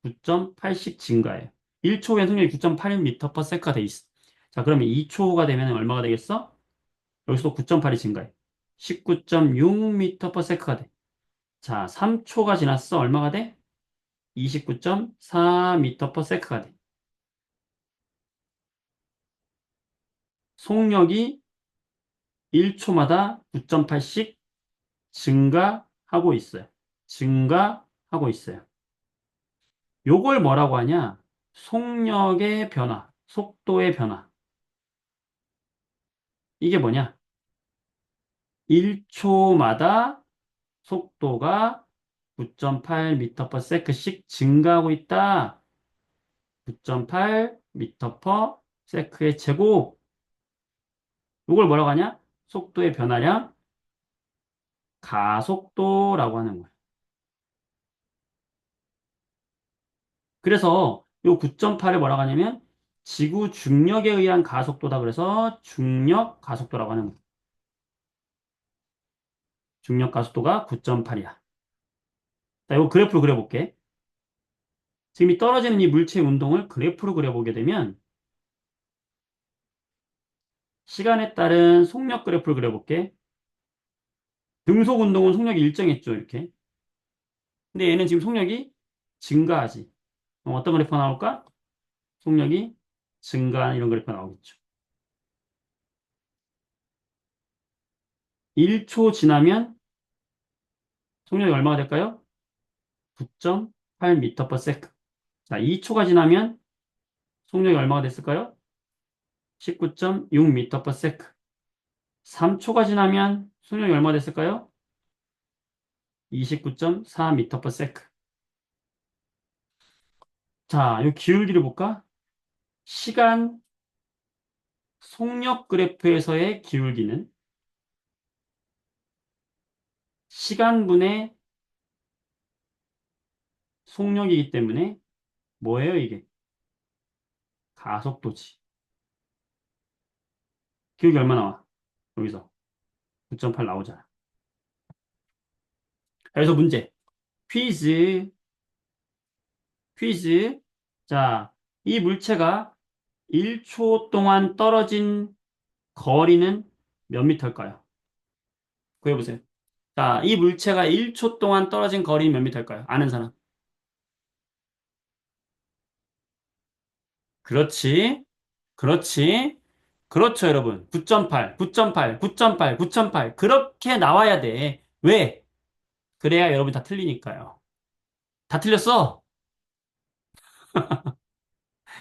9.8씩 증가해요. 1초의 속력이 9.8m/s가 돼 있어. 자, 그러면 2초가 되면 얼마가 되겠어? 여기서도 9.8이 증가해. 19.6m/s가 돼. 자, 3초가 지났어. 얼마가 돼? 29.4m/s가 돼. 속력이 1초마다 9.8씩 증가하고 있어요. 증가하고 있어요. 요걸 뭐라고 하냐? 속력의 변화, 속도의 변화. 이게 뭐냐? 1초마다 속도가 9.8m/s씩 증가하고 있다. 9.8m/s의 제곱. 이걸 뭐라고 하냐? 속도의 변화량 가속도라고 하는 거예요. 그래서 이 9.8을 뭐라고 하냐면 지구 중력에 의한 가속도다. 그래서 중력 가속도라고 하는 거예요. 중력 가속도가 9.8이야. 자, 이거 그래프로 그려볼게. 지금 이 떨어지는 이 물체의 운동을 그래프로 그려보게 되면 시간에 따른 속력 그래프를 그려볼게. 등속 운동은 속력이 일정했죠, 이렇게. 근데 얘는 지금 속력이 증가하지. 그럼 어떤 그래프가 나올까? 속력이 증가하는 이런 그래프가 나오겠죠. 1초 지나면 속력이 얼마가 될까요? 9.8m/s. 자, 2초가 지나면 속력이 얼마가 됐을까요? 19.6m/s. 3초가 지나면 속력이 얼마가 됐을까요? 29.4m/s. 자, 이 기울기를 볼까? 시간 속력 그래프에서의 기울기는 시간분의 속력이기 때문에 뭐예요, 이게? 가속도지. 기울기 얼마 나와? 여기서 9.8 나오잖아. 그래서 문제. 퀴즈, 퀴즈. 자, 이 물체가 1초 동안 떨어진 거리는 몇 미터일까요? 구해보세요. 자, 이 물체가 1초 동안 떨어진 거리는 몇 미터일까요? 아는 사람. 그렇지. 그렇지. 그렇죠, 여러분. 9.8, 9.8, 9.8, 9.8. 그렇게 나와야 돼. 왜? 그래야 여러분 다 틀리니까요. 다 틀렸어?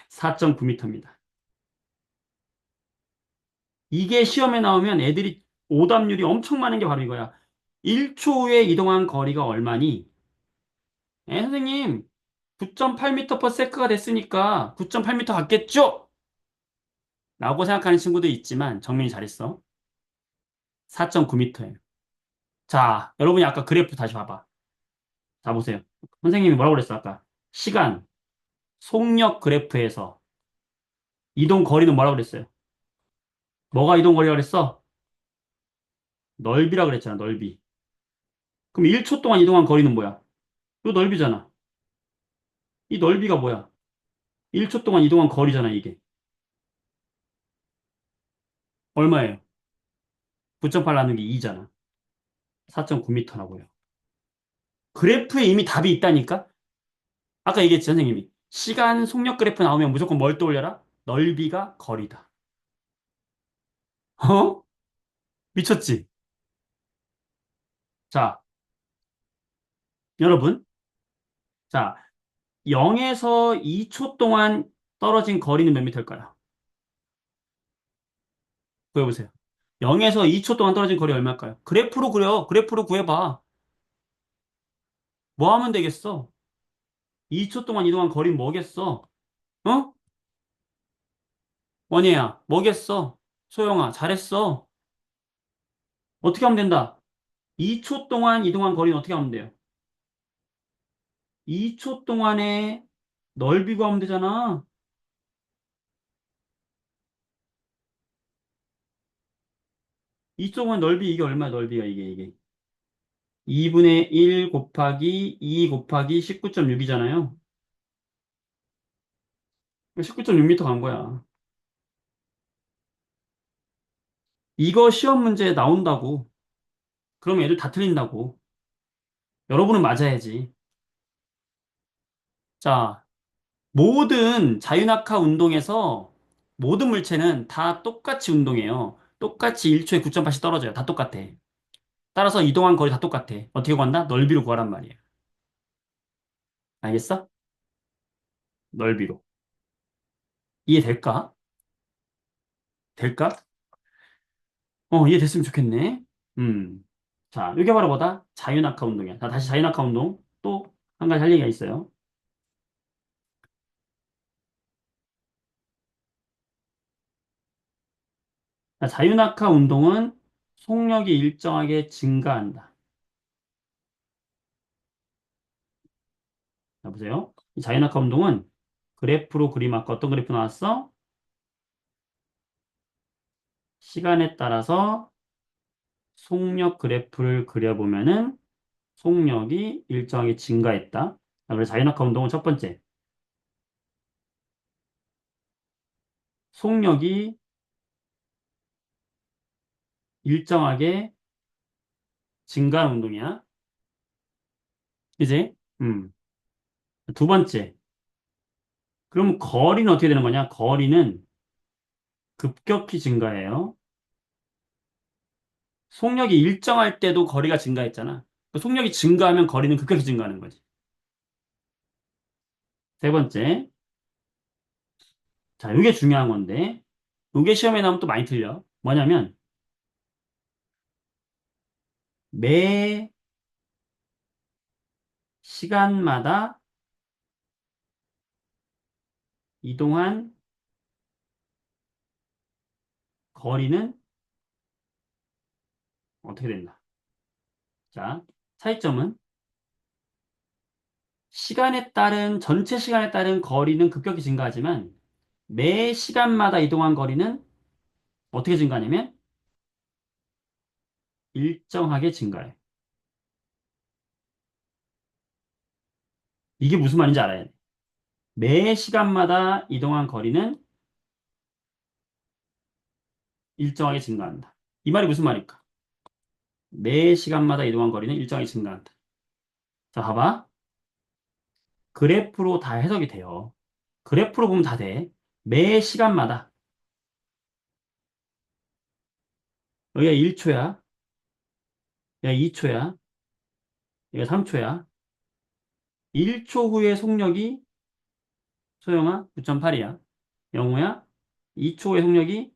4.9m입니다. 이게 시험에 나오면 애들이 오답률이 엄청 많은 게 바로 이거야. 1초에 이동한 거리가 얼마니? 선생님, 9.8m per sec가 됐으니까 9.8m 같겠죠? 라고 생각하는 친구도 있지만 정민이 잘했어. 4.9m예요. 자, 여러분이 아까 그래프 다시 봐봐. 자, 보세요. 선생님이 뭐라고 그랬어, 아까? 시간, 속력 그래프에서 이동 거리는 뭐라고 그랬어요? 뭐가 이동 거리라고 그랬어? 넓이라 그랬잖아, 넓이. 그럼 1초 동안 이동한 거리는 뭐야? 이 넓이잖아. 이 넓이가 뭐야? 1초 동안 이동한 거리잖아, 이게. 얼마예요? 9.8 나누기 2잖아. 4.9m라고요. 그래프에 이미 답이 있다니까? 아까 얘기했지, 선생님이. 시간 속력 그래프 나오면 무조건 뭘 떠올려라? 넓이가 거리다. 어? 미쳤지? 자, 여러분. 자, 0에서 2초 동안 떨어진 거리는 몇 미터일까요? 구해보세요. 0에서 2초 동안 떨어진 거리 얼마일까요? 그래프로 그려. 그래프로 구해봐. 뭐 하면 되겠어? 2초 동안 이동한 거리는 뭐겠어? 어? 원희야, 뭐겠어? 소영아, 잘했어. 어떻게 하면 된다? 2초 동안 이동한 거리는 어떻게 하면 돼요? 2초 동안의 넓이 구하면 되잖아. 2초 동안 넓이 이게 얼마야, 넓이가 이게. 2분의 1 곱하기 2 곱하기 19.6이잖아요. 19.6m 간 거야. 이거 시험 문제에 나온다고. 그럼 애들 다 틀린다고. 여러분은 맞아야지. 자, 모든 자유낙하 운동에서 모든 물체는 다 똑같이 운동해요. 똑같이 1초에 9.8씩 떨어져요. 다 똑같아. 따라서 이동한 거리 다 똑같아. 어떻게 구한다? 넓이로 구하란 말이에요. 알겠어? 넓이로. 이해될까? 될까? 이해됐으면 좋겠네. 음. 자, 이게 바로 뭐다? 자유낙하 운동이야. 자, 다시 자유낙하 운동. 또 한 가지 할 얘기가 있어요. 자, 자유낙하 운동은 속력이 일정하게 증가한다. 자, 보세요. 이 자유낙하 운동은 그래프로 그림 아까 어떤 그래프 나왔어? 시간에 따라서 속력 그래프를 그려보면은 속력이 일정하게 증가했다. 자, 그래서 자유낙하 운동은 첫 번째, 속력이 일정하게 증가하는 운동이야. 그지? 두 번째, 그럼 거리는 어떻게 되는 거냐? 거리는 급격히 증가해요. 속력이 일정할 때도 거리가 증가했잖아. 그 속력이 증가하면 거리는 급격히 증가하는 거지. 세 번째, 자, 이게 중요한 건데, 이게 시험에 나오면 또 많이 틀려. 뭐냐면, 매 시간마다 이동한 거리는 어떻게 된다. 자, 차이점은 전체 시간에 따른 거리는 급격히 증가하지만, 매 시간마다 이동한 거리는 어떻게 증가하냐면 일정하게 증가해. 이게 무슨 말인지 알아야 돼. 매 시간마다 이동한 거리는 일정하게 증가한다. 이 말이 무슨 말일까? 매 시간마다 이동한 거리는 일정하게 증가한다. 자, 봐봐. 그래프로 다 해석이 돼요. 그래프로 보면 다 돼. 매 시간마다. 여기가 1초야. 여기가 2초야. 여기가 3초야. 1초 후의 속력이 소영아 9.8이야. 영호야 2초 후의 속력이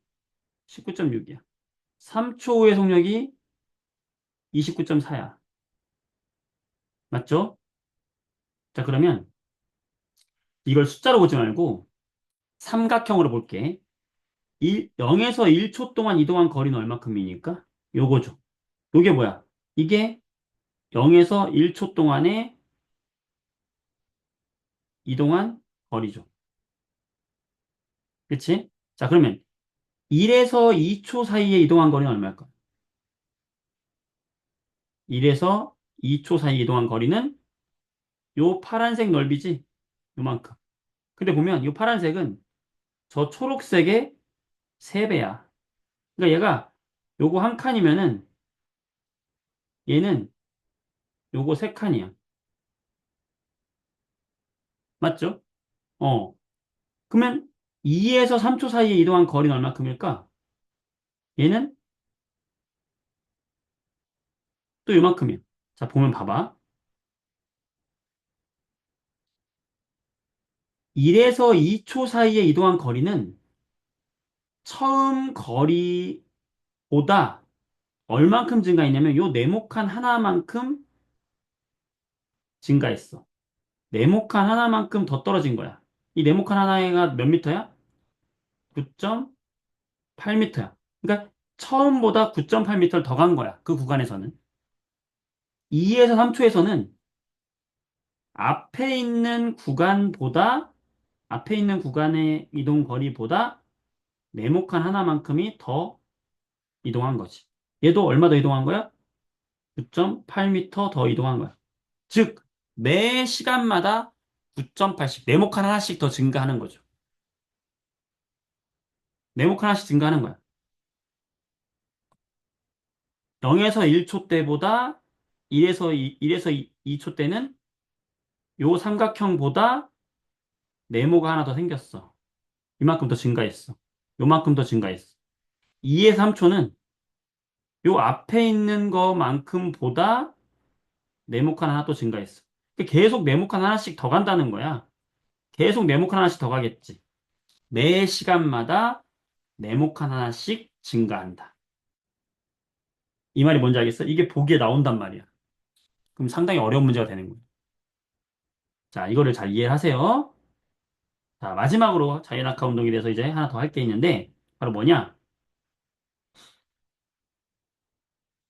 19.6이야. 3초 후의 속력이 29.4야. 맞죠? 자, 그러면 이걸 숫자로 보지 말고 삼각형으로 볼게. 0에서 1초 동안 이동한 거리는 얼마큼이니까? 요거죠. 요게 뭐야? 이게 0에서 1초 동안에 이동한 거리죠. 그치? 자, 그러면 1에서 2초 사이에 이동한 거리는 얼마일까? 1에서 2초 사이에 이동한 거리는 요 파란색 넓이지? 요만큼. 근데 보면 이 파란색은 저 초록색의 3배야. 그러니까 얘가 요거 한 칸이면은 얘는 요거 3칸이야. 맞죠? 어. 그러면 2에서 3초 사이에 이동한 거리는 얼마큼일까? 얘는 또 요만큼이야. 자, 보면 봐봐. 1에서 2초 사이에 이동한 거리는 처음 거리보다 얼만큼 증가했냐면 요 네모칸 하나만큼 증가했어. 네모칸 하나만큼 더 떨어진 거야. 이 네모칸 하나가 몇 미터야? 9.8미터야. 그러니까 처음보다 9.8미터를 더 간 거야. 그 구간에서는. 2에서 3초에서는 앞에 있는 구간보다 앞에 있는 구간의 이동 거리보다 네모칸 하나만큼이 더 이동한 거지. 얘도 얼마 더 이동한 거야? 9.8m 더 이동한 거야. 즉, 매 시간마다 9.8씩, 네모칸 하나씩 더 증가하는 거죠. 네모칸 하나씩 증가하는 거야. 0에서 1초 때보다 1에서 2초 때는 요 삼각형보다 네모가 하나 더 생겼어. 이만큼 더 증가했어. 요만큼 더 증가했어. 2에서 3초는 요 앞에 있는 거만큼보다 네모칸 하나 또 증가했어. 그러니까 계속 네모칸 하나씩 더 간다는 거야. 계속 네모칸 하나씩 더 가겠지. 매 시간마다 네모칸 하나씩 증가한다. 이 말이 뭔지 알겠어? 이게 보기에 나온단 말이야. 그럼 상당히 어려운 문제가 되는 거야. 자, 이거를 잘 이해하세요. 자, 마지막으로 자유낙하 운동에 대해서 이제 하나 더 할 게 있는데, 바로 뭐냐?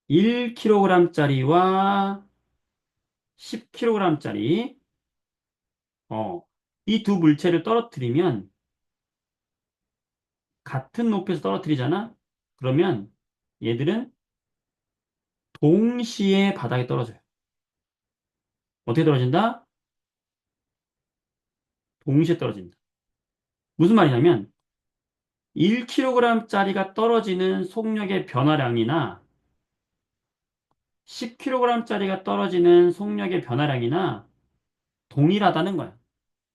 1kg짜리와 10kg짜리, 이 두 물체를 떨어뜨리면, 같은 높이에서 떨어뜨리잖아? 그러면 얘들은 동시에 바닥에 떨어져요. 어떻게 떨어진다? 동시에 떨어진다. 무슨 말이냐면, 1kg짜리가 떨어지는 속력의 변화량이나 10kg짜리가 떨어지는 속력의 변화량이나 동일하다는 거야.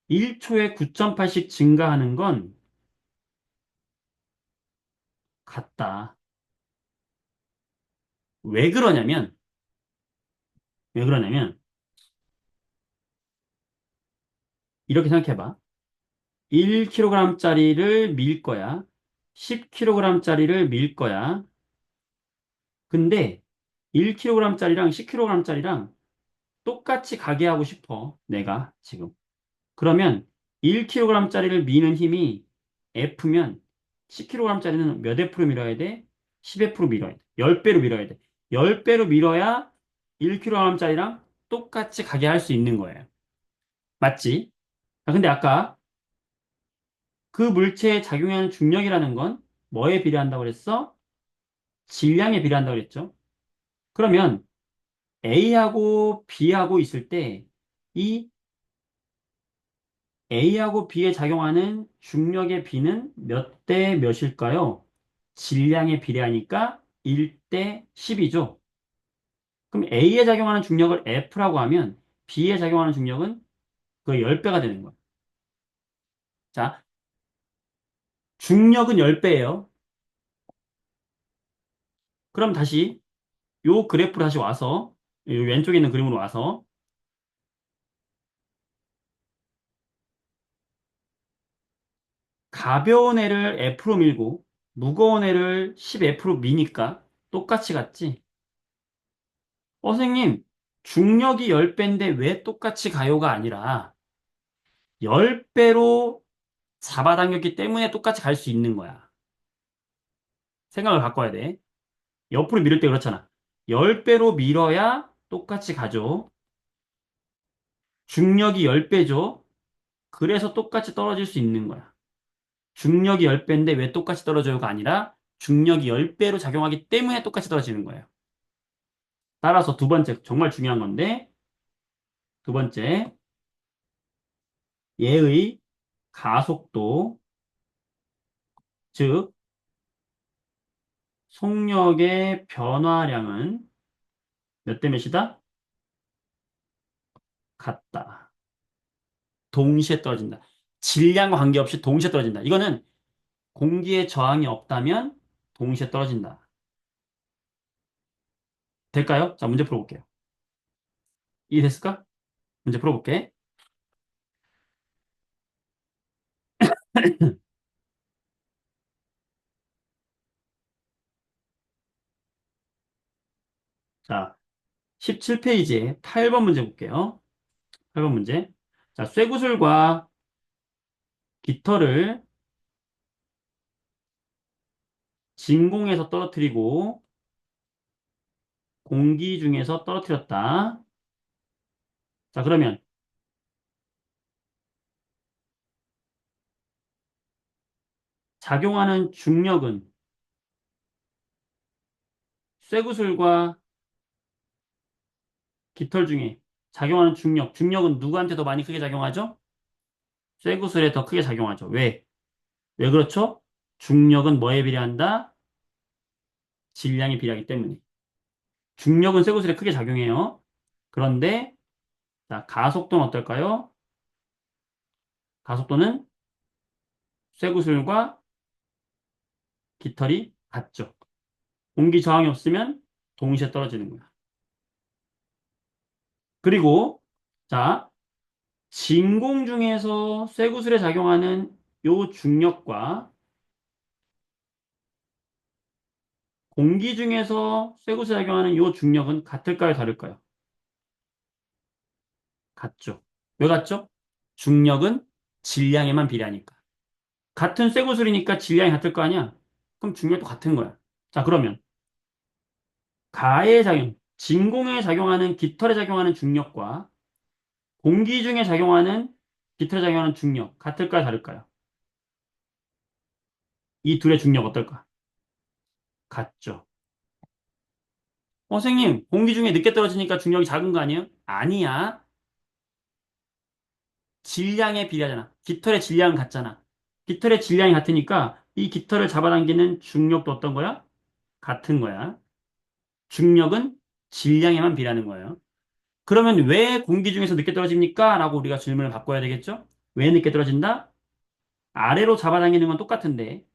1초에 9.8씩 증가하는 건 같다. 왜 그러냐면, 왜 그러냐면, 이렇게 생각해봐. 1kg짜리를 밀 거야. 10kg짜리를 밀 거야. 근데 1kg짜리랑 10kg짜리랑 똑같이 가게 하고 싶어. 내가 지금. 그러면 1kg짜리를 미는 힘이 F면 10kg짜리는 몇 F로 밀어야 돼? 10F로 밀어야 돼. 10배로 밀어야 돼. 10배로 밀어야 1kg짜리랑 똑같이 가게 할 수 있는 거예요. 맞지? 근데 아까 그 물체에 작용하는 중력이라는 건 뭐에 비례한다고 그랬어? 질량에 비례한다고 그랬죠. 그러면 A하고 B하고 있을 때 이 A하고 B에 작용하는 중력의 B는 몇 대 몇일까요? 질량에 비례하니까 1대 10이죠. 그럼 A에 작용하는 중력을 F라고 하면 B에 작용하는 중력은 그 10배가 되는 거예요. 자, 중력은 10배예요. 그럼 다시 요 그래프로 다시 와서 요 왼쪽에 있는 그림으로 와서 가벼운 애를 F로 밀고 무거운 애를 10F로 미니까 똑같이 갔지. 선생님, 중력이 10배인데 왜 똑같이 가요가 아니라 10배로 잡아당겼기 때문에 똑같이 갈 수 있는 거야. 생각을 바꿔야 돼. 옆으로 밀을 때 그렇잖아. 10배로 밀어야 똑같이 가죠. 중력이 10배죠. 그래서 똑같이 떨어질 수 있는 거야. 중력이 10배인데 왜 똑같이 떨어져요가 아니라 중력이 10배로 작용하기 때문에 똑같이 떨어지는 거예요. 따라서 두 번째, 정말 중요한 건데, 두 번째, 얘의 가속도, 즉, 속력의 변화량은 몇 대 몇이다? 같다. 동시에 떨어진다. 질량과 관계없이 동시에 떨어진다. 이거는 공기의 저항이 없다면 동시에 떨어진다. 될까요? 자, 문제 풀어볼게요. 이해됐을까? 문제 풀어볼게. 자, 17페이지에 8번 문제 볼게요. 8번 문제. 자, 쇠구슬과 깃털을 진공에서 떨어뜨리고 공기 중에서 떨어뜨렸다. 자, 그러면 작용하는 중력은 쇠구슬과 깃털 중에 작용하는 중력, 중력은 누구한테 더 많이 크게 작용하죠? 쇠구슬에 더 크게 작용하죠. 왜? 왜 그렇죠? 중력은 뭐에 비례한다? 질량에 비례하기 때문에. 중력은 쇠구슬에 크게 작용해요. 그런데 자, 가속도는 어떨까요? 가속도는 쇠구슬과 깃털이 같죠. 공기 저항이 없으면 동시에 떨어지는 거야. 그리고 자, 진공 중에서 쇠구슬에 작용하는 요 중력과 공기 중에서 쇠구슬에 작용하는 요 중력은 같을까요, 다를까요? 같죠. 왜 같죠? 중력은 질량에만 비례하니까. 같은 쇠구슬이니까 질량이 같을 거 아니야? 그럼 중력도 같은 거야. 자, 그러면 가에 작용, 진공에 작용하는 깃털에 작용하는 중력과 공기 중에 작용하는 깃털에 작용하는 중력 같을까요, 다를까요? 이 둘의 중력 어떨까? 같죠. 선생님, 공기 중에 늦게 떨어지니까 중력이 작은 거 아니에요? 아니야. 질량에 비례하잖아. 깃털의 질량은 같잖아. 깃털의 질량이 같으니까 이 깃털을 잡아당기는 중력도 어떤 거야? 같은 거야. 중력은 질량에만 비례하는 거예요. 그러면 왜 공기 중에서 늦게 떨어집니까? 라고 우리가 질문을 바꿔야 되겠죠? 왜 늦게 떨어진다? 아래로 잡아당기는 건 똑같은데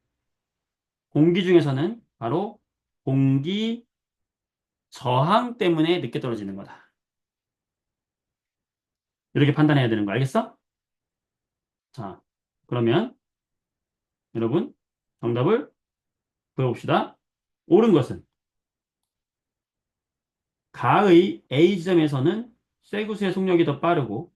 공기 중에서는 바로 공기 저항 때문에 늦게 떨어지는 거다. 이렇게 판단해야 되는 거 알겠어? 자, 그러면 여러분 정답을 보여봅시다. 옳은 것은 가의 A 지점에서는 쇠구슬의 속력이 더 빠르고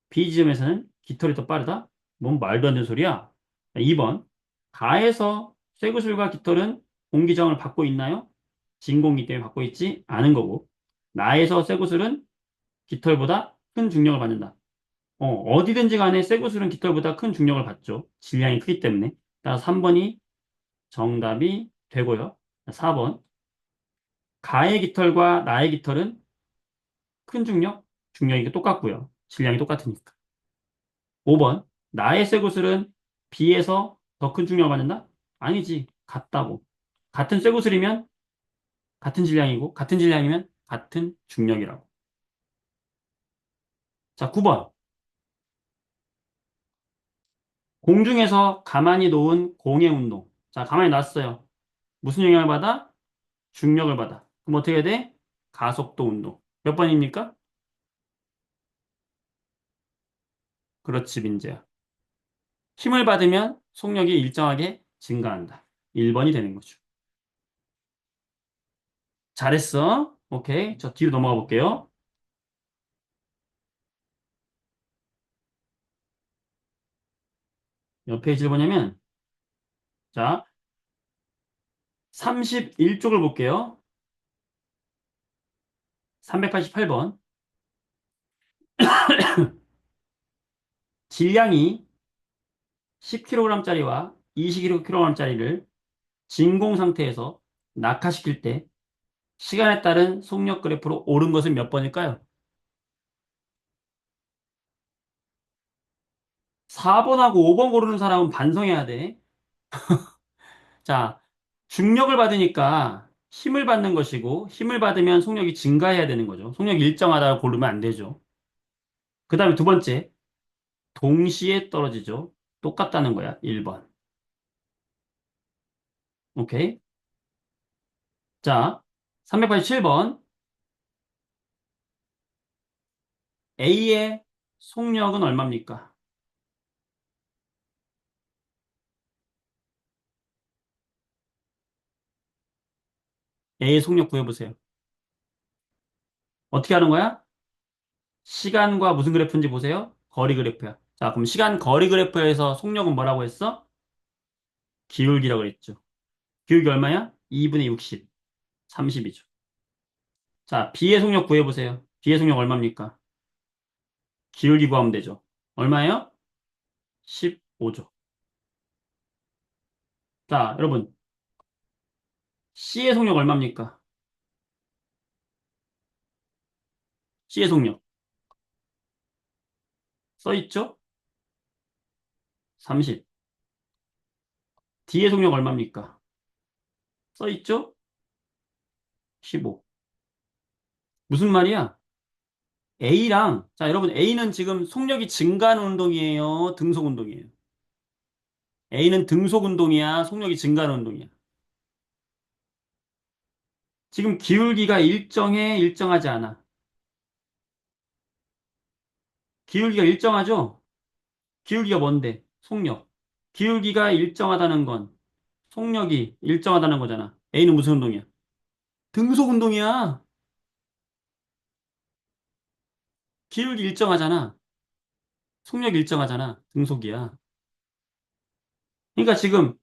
B 지점에서는 깃털이 더 빠르다? 뭔 말도 안 되는 소리야? 2번. 가에서 쇠구슬과 깃털은 공기저항을 받고 있나요? 진공기 때문에 받고 있지 않은 거고. 나에서 쇠구슬은 깃털보다 큰 중력을 받는다. 어디든지 간에 쇠구슬은 깃털보다 큰 중력을 받죠. 질량이 크기 때문에. 따라서 3번이 정답이 되고요. 4번. 가의 깃털과 나의 깃털은 큰 중력, 중력이 똑같고요. 질량이 똑같으니까. 5번. 나의 쇠구슬은 B에서 더 큰 중력을 받는다? 아니지. 같다고. 같은 쇠구슬이면 같은 질량이고, 같은 질량이면 같은 중력이라고. 자, 9번. 공중에서 가만히 놓은 공의 운동. 자, 가만히 놨어요. 무슨 영향을 받아? 중력을 받아. 그럼 어떻게 돼? 가속도 운동. 몇 번입니까? 그렇지, 민재야. 힘을 받으면 속력이 일정하게 증가한다. 1번이 되는 거죠. 잘했어. 오케이. 저 뒤로 넘어가 볼게요. 몇 페이지를 보냐면, 자, 31쪽을 볼게요. 388번. 질량이 10kg짜리와 20kg짜리를 진공 상태에서 낙하시킬 때 시간에 따른 속력 그래프로 오른 것은 몇 번일까요? 4번하고 5번 고르는 사람은 반성해야 돼. 자, 중력을 받으니까 힘을 받는 것이고 힘을 받으면 속력이 증가해야 되는 거죠. 속력이 일정하다고 고르면 안 되죠. 그 다음에 두 번째, 동시에 떨어지죠. 똑같다는 거야. 1번. 오케이. 자, 387번. A의 속력은 얼마입니까? A의 속력 구해보세요. 어떻게 하는 거야? 시간과 무슨 그래프인지 보세요. 거리 그래프야. 자, 그럼 시간 거리 그래프에서 속력은 뭐라고 했어? 기울기라고 그랬죠. 기울기 얼마야? 2분의 60. 30이죠. 자, B의 속력 구해보세요. B의 속력 얼마입니까? 기울기 구하면 되죠. 얼마예요? 15죠. 자, 여러분, C의 속력 얼마입니까? C의 속력 써있죠? 30. D의 속력 얼마입니까? 써있죠? 15. 무슨 말이야? A랑, 자, 여러분, A는 지금 속력이 증가하는 운동이에요? 등속 운동이에요? A는 등속 운동이야? 속력이 증가하는 운동이야? 지금 기울기가 일정해? 일정하지 않아? 기울기가 일정하죠? 기울기가 뭔데? 속력. 기울기가 일정하다는 건 속력이 일정하다는 거잖아. A는 무슨 운동이야? 등속 운동이야. 기울기 일정하잖아. 속력 일정하잖아. 등속이야. 그러니까 지금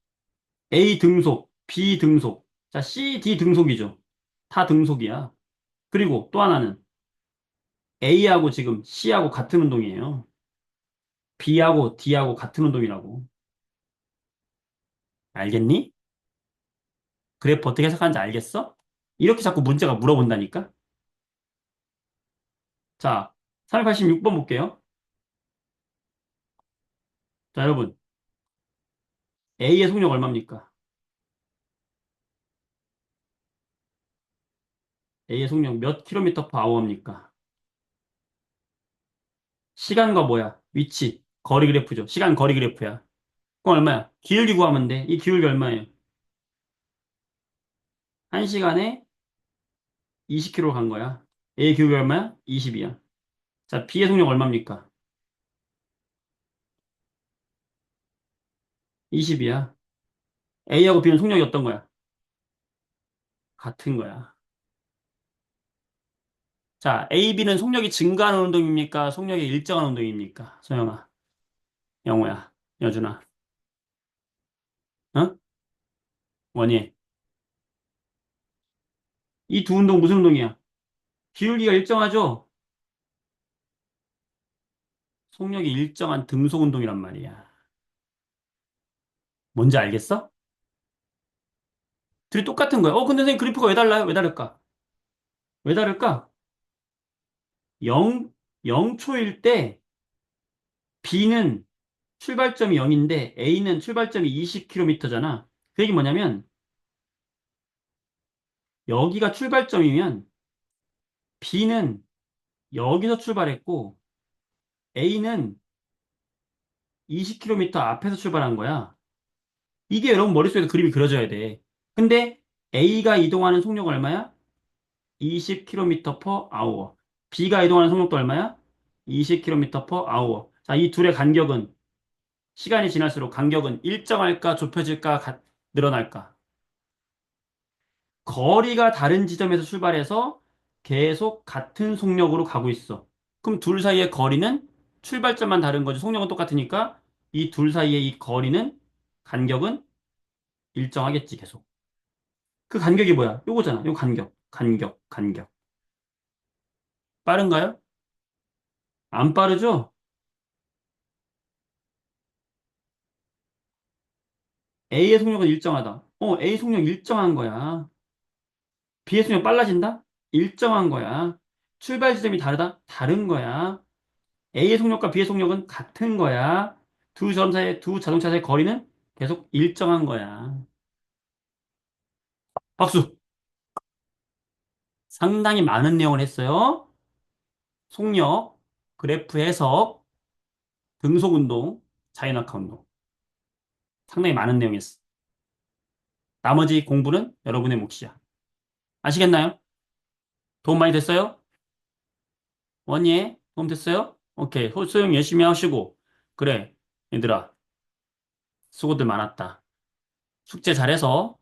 A 등속, B 등속, 자, C, D 등속이죠. 다 등속이야. 그리고 또 하나는 A하고 지금 C하고 같은 운동이에요. B하고 D하고 같은 운동이라고. 알겠니? 그래프 어떻게 해석하는지 알겠어? 이렇게 자꾸 문제가 물어본다니까? 자, 386번 볼게요. 자, 여러분. A의 속력 얼마입니까? A의 속력 몇 킬로미터 퍼 아워입니까? 시간과 뭐야? 위치, 거리 그래프죠. 시간 거리 그래프야. 그럼 얼마야? 기울기 구하면 돼. 이 기울기 얼마예요? 1시간에 20km 간 거야. A의 기울기 얼마야? 20이야. 자, B의 속력 얼마입니까? 20이야. A하고 B는 속력이 어떤 거야? 같은 거야. 자, A, B는 속력이 증가하는 운동입니까? 속력이 일정한 운동입니까? 소영아, 영호야, 여준아, 어? 원희. 이 두 운동 무슨 운동이야? 기울기가 일정하죠? 속력이 일정한 등속 운동이란 말이야. 뭔지 알겠어? 둘이 똑같은 거야. 근데 선생님 그래프가 왜 달라요? 왜 다를까? 왜 다를까? 0, 0초일 때 B는 출발점이 0인데 A는 출발점이 20km잖아. 그 얘기 뭐냐면 여기가 출발점이면 B는 여기서 출발했고 A는 20km 앞에서 출발한 거야. 이게 여러분 머릿속에 그림이 그려져야 돼. 근데 A가 이동하는 속력은 얼마야? 20km per hour. B가 이동하는 속력도 얼마야? 20km per hour. 자, 이 둘의 간격은 시간이 지날수록 간격은 일정할까, 좁혀질까, 늘어날까? 거리가 다른 지점에서 출발해서 계속 같은 속력으로 가고 있어. 그럼 둘 사이의 거리는 출발점만 다른 거지. 속력은 똑같으니까 이 둘 사이의 이 거리는 간격은 일정하겠지, 계속. 그 간격이 뭐야? 요거잖아. 요 간격, 간격, 간격. 빠른가요? 안 빠르죠? A의 속력은 일정하다. A 속력 일정한 거야. B의 속력 빨라진다? 일정한 거야. 출발 지점이 다르다? 다른 거야. A의 속력과 B의 속력은 같은 거야. 두 자동차 사이의 거리는 계속 일정한 거야. 박수! 상당히 많은 내용을 했어요. 속력, 그래프 해석, 등속 운동, 자연학화 운동. 상당히 많은 내용이었어. 나머지 공부는 여러분의 몫이야. 아시겠나요? 도움 많이 됐어요? 원예? 도움 됐어요? 오케이. 소영 열심히 하시고. 그래. 얘들아, 수고들 많았다. 숙제 잘해서